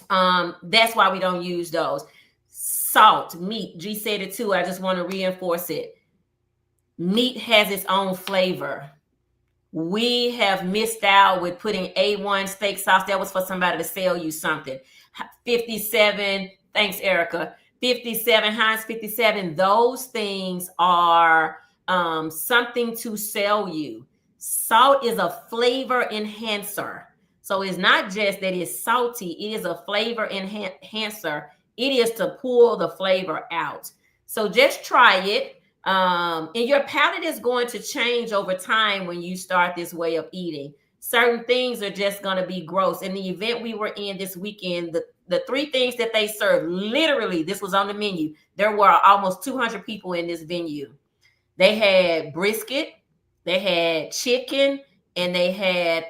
That's why we don't use those. Salt, meat, G said it too. I just want to reinforce it. Meat has its own flavor. We have missed out with putting A1 steak sauce. That was for somebody to sell you something. 57, thanks, Erica. 57, Heinz 57, those things are something to sell you. Salt is a flavor enhancer. So it's not just that it's salty, it is a flavor enhancer. It is to pull the flavor out. So just try it. And your palate is going to change over time when you start this way of eating. Certain things are just going to be gross. In the event we were in this weekend, the three things that they served, literally, this was on the menu. There were almost 200 people in this venue. They had brisket, they had chicken, and they had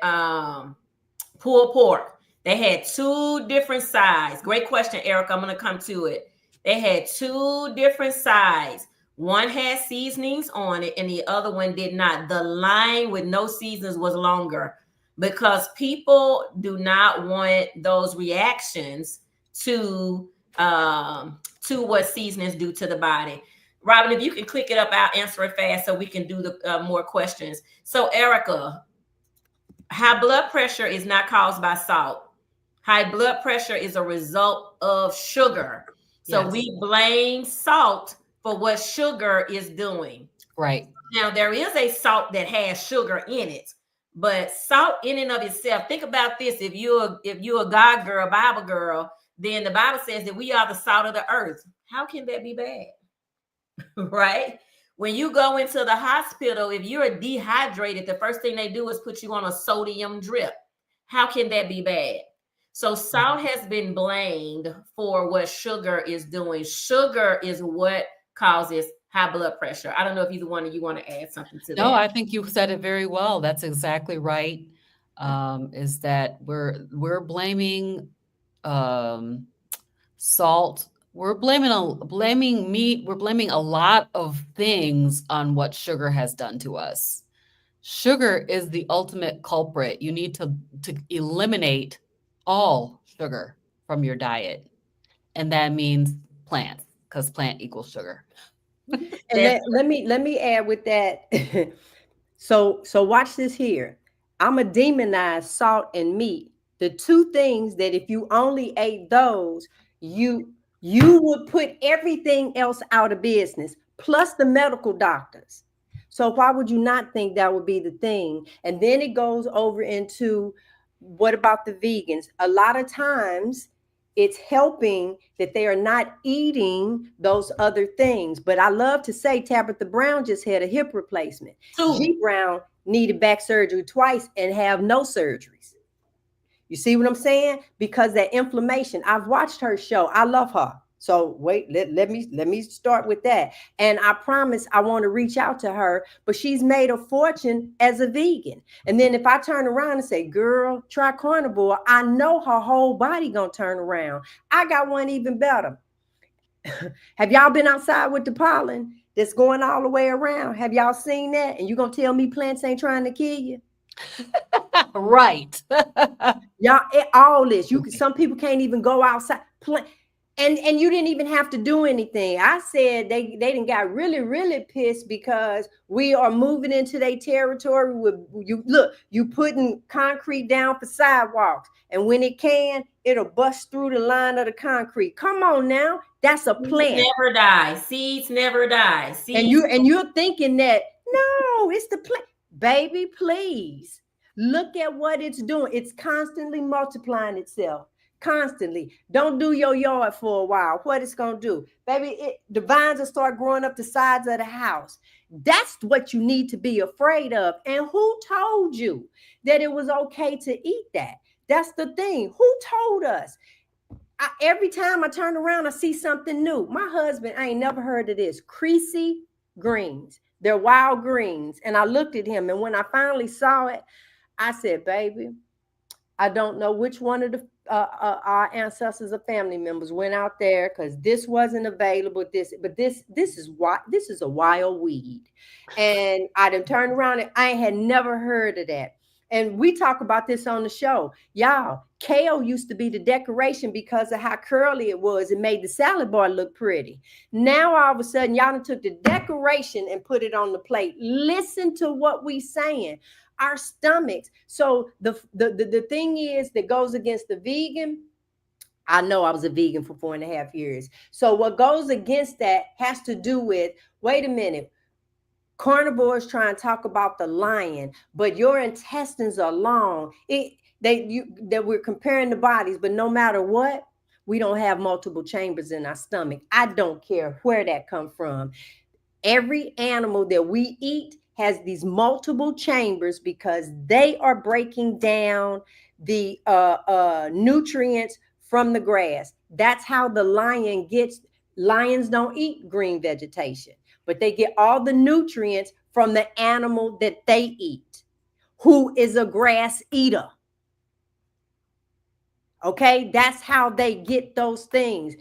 pulled pork. They had 2 different sides. Great question, Erica. I'm going to come to it. They had 2 different sides. One had seasonings on it and the other one did not. The line with no seasonings was longer because people do not want those reactions to what seasonings do to the body. Robyn, if you can click it up, I'll answer it fast so we can do the more questions. So Erica, high blood pressure is not caused by salt. High blood pressure is a result of sugar. So Yes. we blame salt for what sugar is doing. Right. Now, there is a salt that has sugar in it, but salt in and of itself, think about this. If you're a God girl, Bible girl, then the Bible says that we are the salt of the earth. How can that be bad? Right? When you go into the hospital, if you're dehydrated, the first thing they do is put you on a sodium drip. How can that be bad? So salt has been blamed for what sugar is doing. Sugar is what causes high blood pressure. I don't know if either one of you want to add something to that. No, I think you said it very well. That's exactly right. Is that we're blaming salt. We're blaming meat. We're blaming a lot of things on what sugar has done to us. Sugar is the ultimate culprit. You need to eliminate all sugar from your diet. And that means plants, because plant equals sugar. And let me add with that. So watch this here. I'm a demonize salt and meat. The 2 things that if you only ate those, you would put everything else out of business, plus the medical doctors. So why would you not think that would be the thing? And then it goes over into, what about the vegans? A lot of times it's helping that they are not eating those other things. But I love to say Tabitha Brown just had a hip replacement. G Brown needed back surgery twice and have no surgeries. You see what I'm saying? Because that inflammation, I've watched her show. I love her. So wait, let me start with that. And I promise I want to reach out to her, but she's made a fortune as a vegan. And then if I turn around and say, girl, try Carnivore, I know her whole body gonna turn around. I got one even better. Have y'all been outside with the pollen that's going all the way around? Have y'all seen that? And you gonna tell me plants ain't trying to kill you? Right. Y'all, all this. Some people can't even go outside. And you didn't even have to do anything. I said they didn't got really, really pissed because we are moving into their territory with you putting concrete down for sidewalks. And when it can, it'll bust through the line of the concrete. Come on now. That's a plant. Never die. Seeds never die. Seeds. And you're thinking that, no, it's the plant. Baby, please. Look at what it's doing. It's constantly multiplying itself. Constantly. Don't do your yard for a while. What it's going to do, baby, the vines will start growing up the sides of the house. That's what you need to be afraid of. And who told you that it was okay to eat that? That's the thing. Who told us? Every time I turn around, I see something new. My husband, I ain't never heard of this. Creasy greens. They're wild greens. And I looked at him, and when I finally saw it, I said, baby, I don't know which one of the our ancestors or family members went out there because this wasn't available. This is a wild weed. And I done turned around and I had never heard of that. And we talk about this on the show. Y'all, kale used to be the decoration because of how curly it was. It made the salad bar look pretty. Now, all of a sudden, y'all done took the decoration and put it on the plate. Listen to what we saying. Our stomachs. So the thing is that goes against the vegan. I know I was a vegan for 4.5 years. So what goes against that has to do with, wait a minute, carnivores try and talk about the lion, but your intestines are long. That we're comparing the bodies, but no matter what, we don't have multiple chambers in our stomach. I don't care where that come from. Every animal that we eat has these multiple chambers because they are breaking down the nutrients from the grass. That's how the lion gets. Lions don't eat green vegetation, but they get all the nutrients from the animal that they eat, who is a grass eater. Okay, that's how they get those things.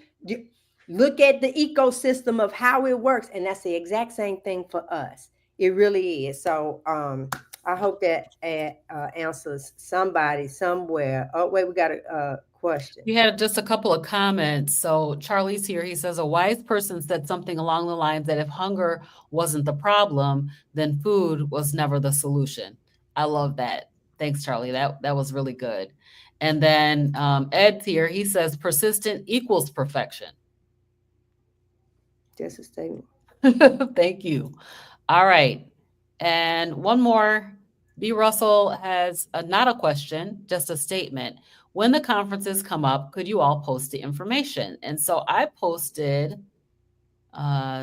Look at the ecosystem of how it works, and that's the exact same thing for us. It really is. So I hope that answers somebody somewhere. Oh wait, we got a question. We had just a couple of comments. So Charlie's here. He says a wise person said something along the lines that if hunger wasn't the problem, then food was never the solution. I love that. Thanks, Charlie. That was really good. And then Ed's here. He says persistent equals perfection. Just a statement. Thank you. All right. And one more. B. Russell has not a question, just a statement. When the conferences come up, could you all post the information? And so I posted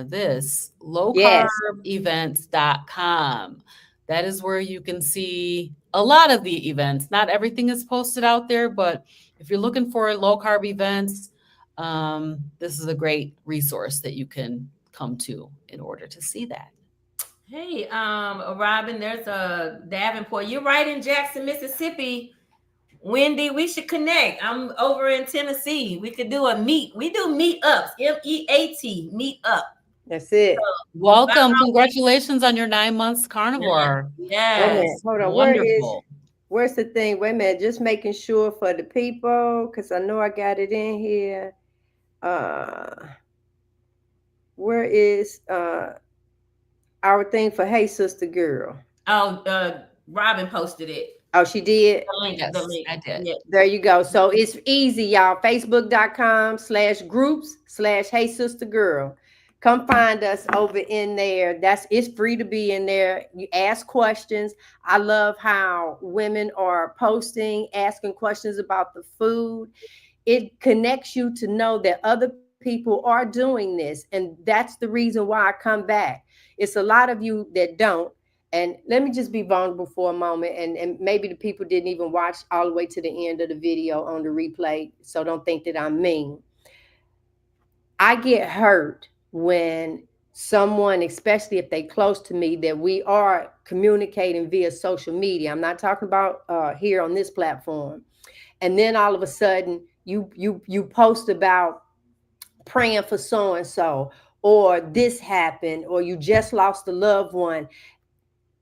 this Yes. lowcarbevents.com. That is where you can see a lot of the events. Not everything is posted out there, but if you're looking for low carb events, this is a great resource that you can come to in order to see that. Hey, Robyn, there's a Davenport. You're right in Jackson, Mississippi. Wendy, we should connect. I'm over in Tennessee. We could do a meet. We do meetups. MEAT, meet up. That's it. Welcome. Congratulations on your 9 months carnivore. Yes. Wait a minute. Hold on. Wonderful. Where's the thing? Wait a minute. Just making sure for the people, because I know I got it in here. Where is our thing for Hey Sister Girl? Oh, Robyn posted it. Oh, she did? The link, Yes, the link. I did. Yeah. There you go. So it's easy, y'all. Facebook.com/groups/Hey Sister Girl. Come find us over in there. It's free to be in there. You ask questions. I love how women are posting, asking questions about the food. It connects you to know that other people are doing this. And that's the reason why I come back. It's a lot of you that don't. And let me just be vulnerable for a moment. And maybe the people didn't even watch all the way to the end of the video on the replay. So don't think that I'm mean. I get hurt when someone, especially if they close to me, that we are communicating via social media. I'm not talking about here on this platform. And then all of a sudden you post about praying for so-and-so, or this happened, or you just lost a loved one.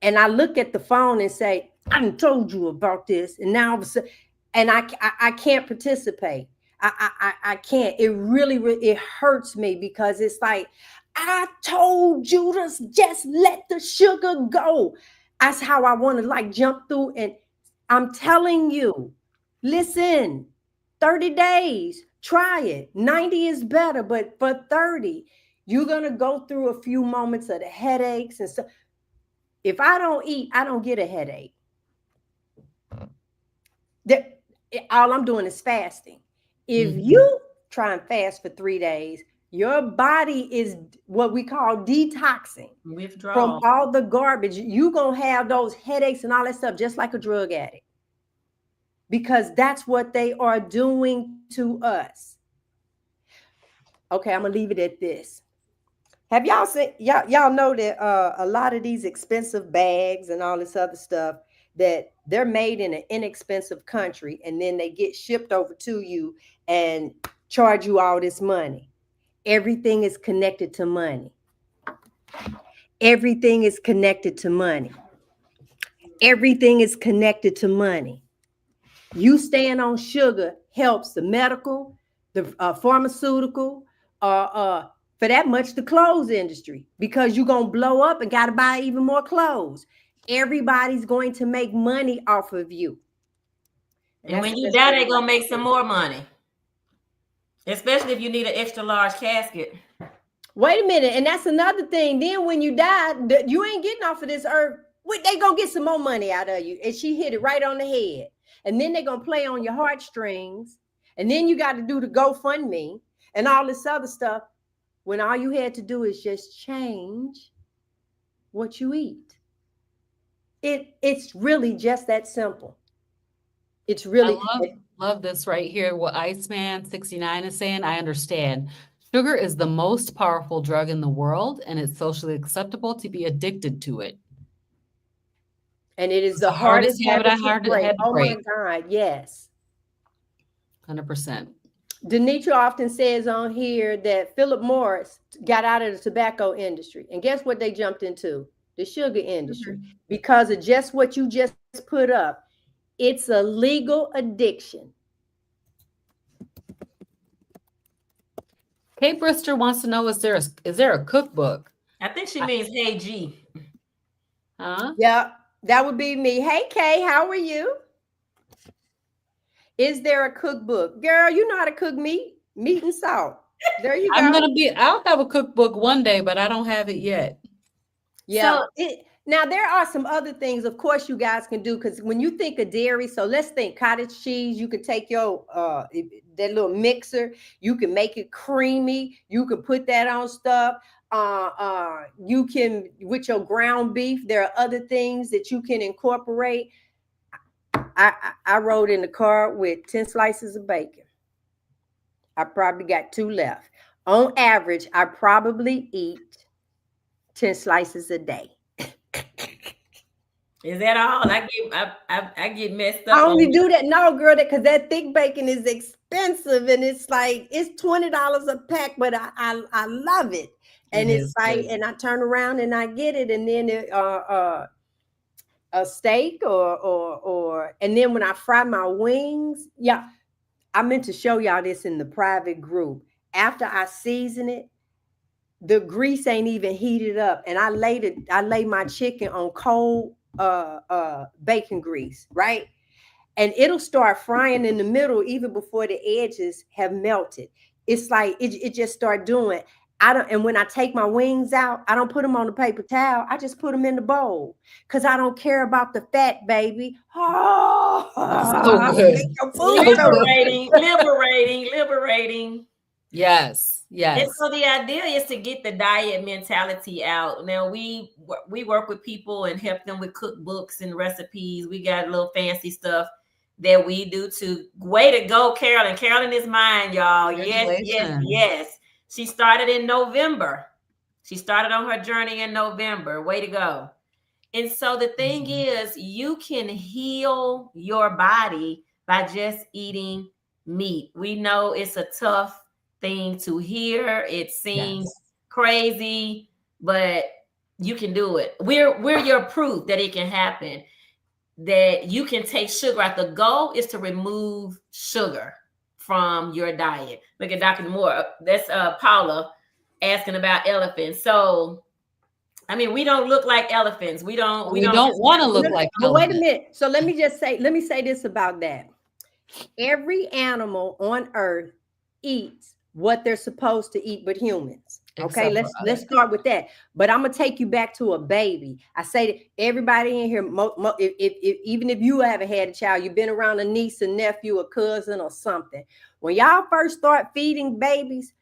And I look at the phone and say, I done told you about this. And now all of a sudden, and I can't participate. I can't. It really, it hurts me, because it's like, I told you to just let the sugar go. That's how I want to like jump through. And I'm telling you, listen, 30 days, try it. 90 is better, but for 30, you're going to go through a few moments of the headaches and stuff. If I don't eat, I don't get a headache. All I'm doing is fasting. If you try and fast for 3 days, your body is what we call detoxing. Withdrawal. From all the garbage. You're going to have those headaches and all that stuff just like a drug addict, because that's what they are doing to us. Okay, I'm going to leave it at this. Have y'all seen, y'all know that a lot of these expensive bags and all this other stuff, that they're made in an inexpensive country, and then they get shipped over to you and charge you all this money. Everything is connected to money. Everything is connected to money. Everything is connected to money. You staying on sugar helps the medical, the pharmaceutical, for that much the clothes industry, because you're going to blow up and got to buy even more clothes. Everybody's going to make money off of you. And when you die, they're going to make some more money. Especially if you need an extra large casket. Wait a minute. And that's another thing. Then when you die, you ain't getting off of this earth. They going to get some more money out of you. And she hit it right on the head. And then they're going to play on your heartstrings. And then you got to do the GoFundMe and all this other stuff, when all you had to do is just change what you eat. It's really just that simple. It's really. I love this right here. What Iceman 69 is saying, I understand. Sugar is the most powerful drug in the world, and it's socially acceptable to be addicted to it. And it is the hardest habit to break. Oh my God, yes. 100%. DeNitra often says on here that Philip Morris got out of the tobacco industry. And guess what they jumped into? The sugar industry. Because of just what you just put up. It's a legal addiction. Kate Brister wants to know, is there a cookbook? I think she means hey G. Huh? Yeah, that would be me. Hey, Kay, how are you? Is there a cookbook? Girl, you know how to cook meat and salt. There you go. I'll have a cookbook one day, but I don't have it yet. Yeah. Now, there are some other things, of course, you guys can do, because when you think of dairy, so let's think cottage cheese. You can take your that little mixer. You can make it creamy. You can put that on stuff. You can, with your ground beef, there are other things that you can incorporate. I rode in the car with 10 slices of bacon. I probably got 2 left. On average, I probably eat 10 slices a day. Is that all? I get messed up. I only do that. No, girl, because that thick bacon is expensive, and it's like it's $20 a pack, but I love it. And it's like, and I turn around and I get it, and then a steak or and then when I fry my wings, yeah, I meant to show y'all this in the private group. After I season it, the grease ain't even heated up, and I lay my chicken on cold bacon grease, right? And it'll start frying in the middle even before the edges have melted. It's like it just start doing. And when I take my wings out, I don't put them on the paper towel. I just put them in the bowl because I don't care about the fat, baby. Oh, so good. Liberating. Yes. And so the idea is to get the diet mentality out. Now we work with people and help them with cookbooks and recipes. We got a little fancy stuff that we do to. Way to go, Carolyn. Carolyn is mine, y'all. Yes. She started in November. She started on her journey in November. Way to go. And so the thing is, you can heal your body by just eating meat. We know it's a tough thing to hear. It seems crazy, but you can do it. We're your proof that it can happen, that you can take sugar out. The goal is to remove sugar from your diet. Look at Dr. Moore. That's Paula asking about elephants. So I mean, we don't look like elephants. We don't want to look like elephants. Wait a minute. So let me say this about that. Every animal on earth eats what they're supposed to eat, but humans. Okay, let's start with that. But I'm gonna take you back to a baby. I say to everybody in here, even if you haven't had a child, you've been around a niece, a nephew, a cousin, or something. When y'all first start feeding babies,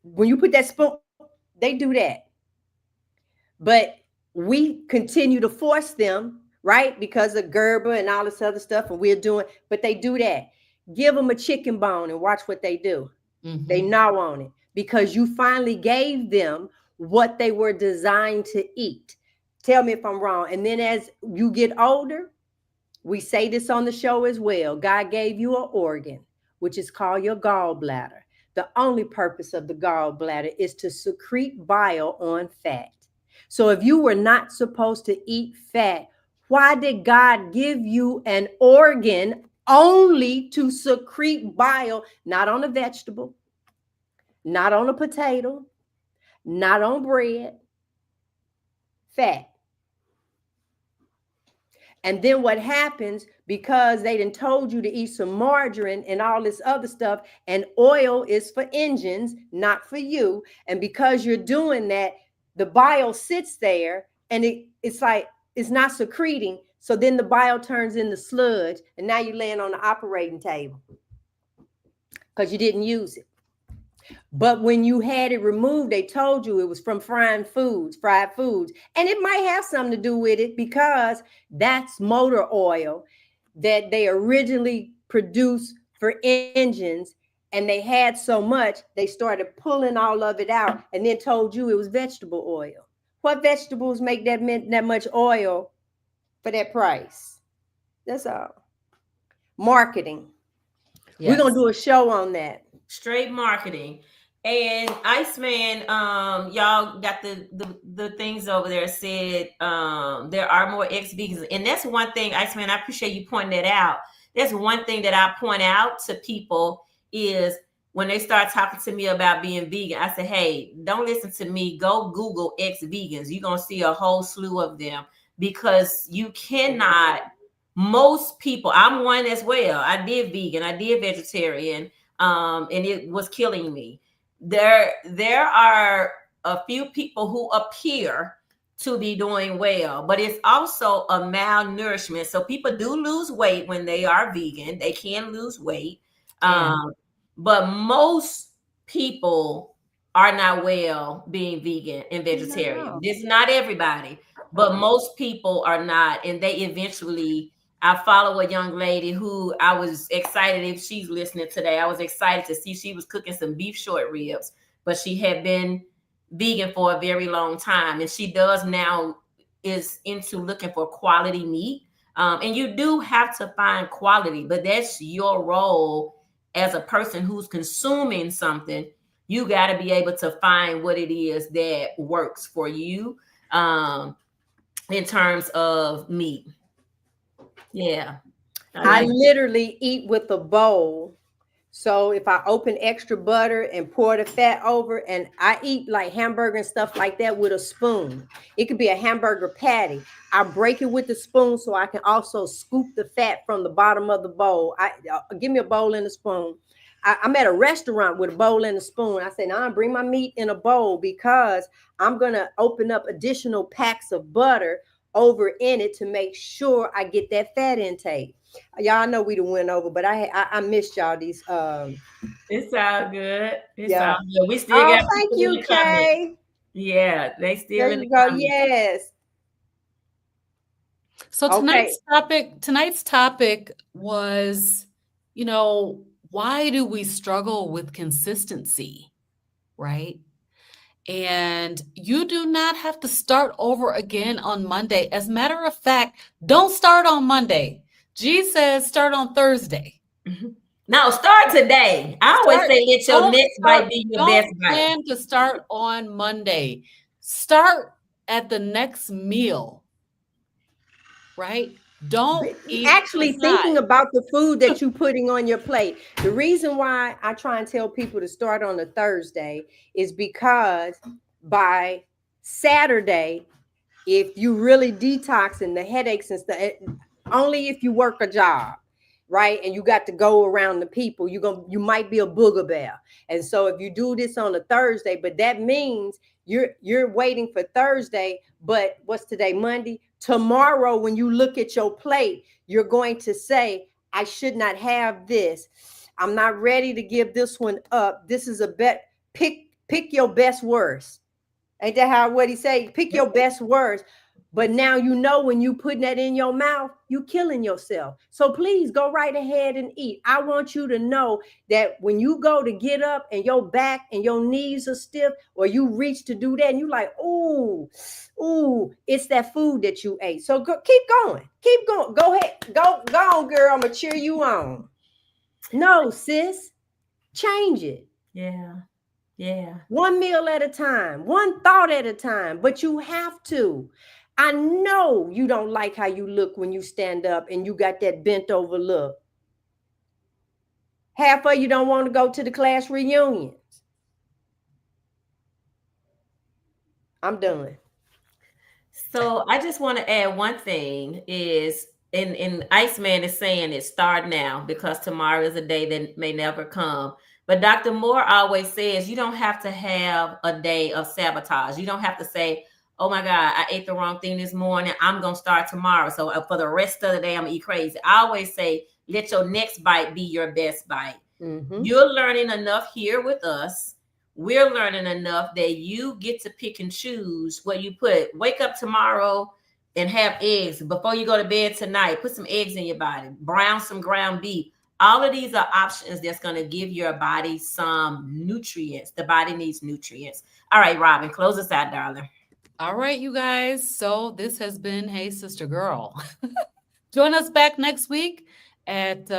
when you put that spoon, they do that. But we continue to force them, right? Because of Gerber and all this other stuff, and we're doing, but they do that. Give them a chicken bone and watch what they do. Mm-hmm. They gnaw on it because you finally gave them what they were designed to eat. Tell me if I'm wrong. And then as you get older, we say this on the show as well. God gave you an organ, which is called your gallbladder. The only purpose of the gallbladder is to secrete bile on fat. So if you were not supposed to eat fat, why did God give you an organ only to secrete bile, not on a vegetable, not on a potato, not on bread, fat? And then what happens, because they done told you to eat some margarine and all this other stuff, and oil is for engines, not for you. And because you're doing that, the bile sits there and it's like, it's not secreting. So then the bile turns into sludge, and now you're laying on the operating table because you didn't use it. But when you had it removed, they told you it was from fried foods. And it might have something to do with it because that's motor oil that they originally produced for engines. And they had so much, they started pulling all of it out and then told you it was vegetable oil. What vegetables make that much oil for that price? That's all. Marketing. We're gonna Yes. do a show on that. Straight marketing. And Iceman, y'all got the things over there said there are more ex-vegans. And that's one thing, Iceman, I appreciate you pointing that out. That's one thing that I point out to people is when they start talking to me about being vegan, I say, hey, don't listen to me. Go Google ex-vegans. You're gonna see a whole slew of them because you cannot, most people, I'm one as well. I did vegan, I did vegetarian, and it was killing me. There are a few people who appear to be doing well, but it's also a malnourishment. So people do lose weight when they are vegan. They can lose weight. Can. But most people are not well being vegan and vegetarian. No. This is not everybody, but most people are not, and they eventually. I follow a young lady who I was excited, if she's listening today, I was excited to see she was cooking some beef short ribs, but she had been vegan for a very long time. And she does now is into looking for quality meat. And you do have to find quality, but that's your role as a person who's consuming something. You got to be able to find what it is that works for you in terms of meat. Yeah. I Like literally eat with a bowl. So if I open extra butter and pour the fat over, and I eat like hamburger and stuff like that with a spoon. It could be a hamburger patty. I break it with the spoon so I can also scoop the fat from the bottom of the bowl. Give me a bowl and a spoon. I'm at a restaurant with a bowl and a spoon. I say, "Nah, bring my meat in a bowl because I'm gonna open up additional packs of butter over in it to make sure I get that fat intake." Y'all know we done went over, but I missed y'all these. it's all good. It's Yeah. all good. We still Oh, got thank people in you, the comments. Kay. Yeah, they still There in the you go. comments. Yes. So Okay. tonight's topic was, why do we struggle with consistency, right? And you do not have to start over again on Monday. As a matter of fact, don't start on Monday. G says start on Thursday. No, start today. I always Start, say let your don't next start, bite be your best don't bite. plan to start on Monday. Start at the next meal, right? Don't eat Actually thinking aside. about the food that you're putting on your plate. The reason why I try and tell people to start on a Thursday is because by Saturday, if you really detoxing the headaches and stuff, only if you work a job, right, and you got to go around the people, you might be a booger bear. And so if you do this on a Thursday, but that means you're waiting for Thursday. But what's today? Monday. Tomorrow, when you look at your plate, you're going to say, I should not have this. I'm not ready to give this one up. This is a bet. Pick your best worst. Ain't that how what he say? Pick your best words. But now you know when you putting that in your mouth, you killing yourself. So please go right ahead and eat. I want you to know that when you go to get up and your back and your knees are stiff, or you reach to do that, and you like, ooh, it's that food that you ate. So keep going. Go ahead. Go on, girl. I'm gonna cheer you on. No, sis, change it. Yeah. Yeah. One meal at a time, one thought at a time, but you have to. I know you don't like how you look when you stand up and you got that bent over look. Half of you don't want to go to the class reunions. I'm done. So I just want to add one thing is and Iceman is saying it start now because tomorrow is a day that may never come. But Dr. Moore always says you don't have to have a day of sabotage. You don't have to say, oh my God, I ate the wrong thing this morning. I'm going to start tomorrow. So for the rest of the day, I'm going to eat crazy. I always say, let your next bite be your best bite. Mm-hmm. You're learning enough here with us. We're learning enough that you get to pick and choose what you put. Wake up tomorrow and have eggs before you go to bed tonight. Put some eggs in your body. Brown some ground beef. All of these are options that's going to give your body some nutrients. The body needs nutrients. All right, Robyn, close us out, darling. All right, you guys. So this has been Hey Sister Girl. Join us back next week at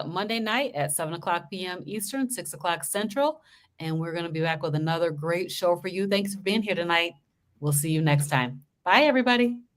Monday night at 7 o'clock p.m. Eastern, 6 o'clock Central. And we're going to be back with another great show for you. Thanks for being here tonight. We'll see you next time. Bye, everybody.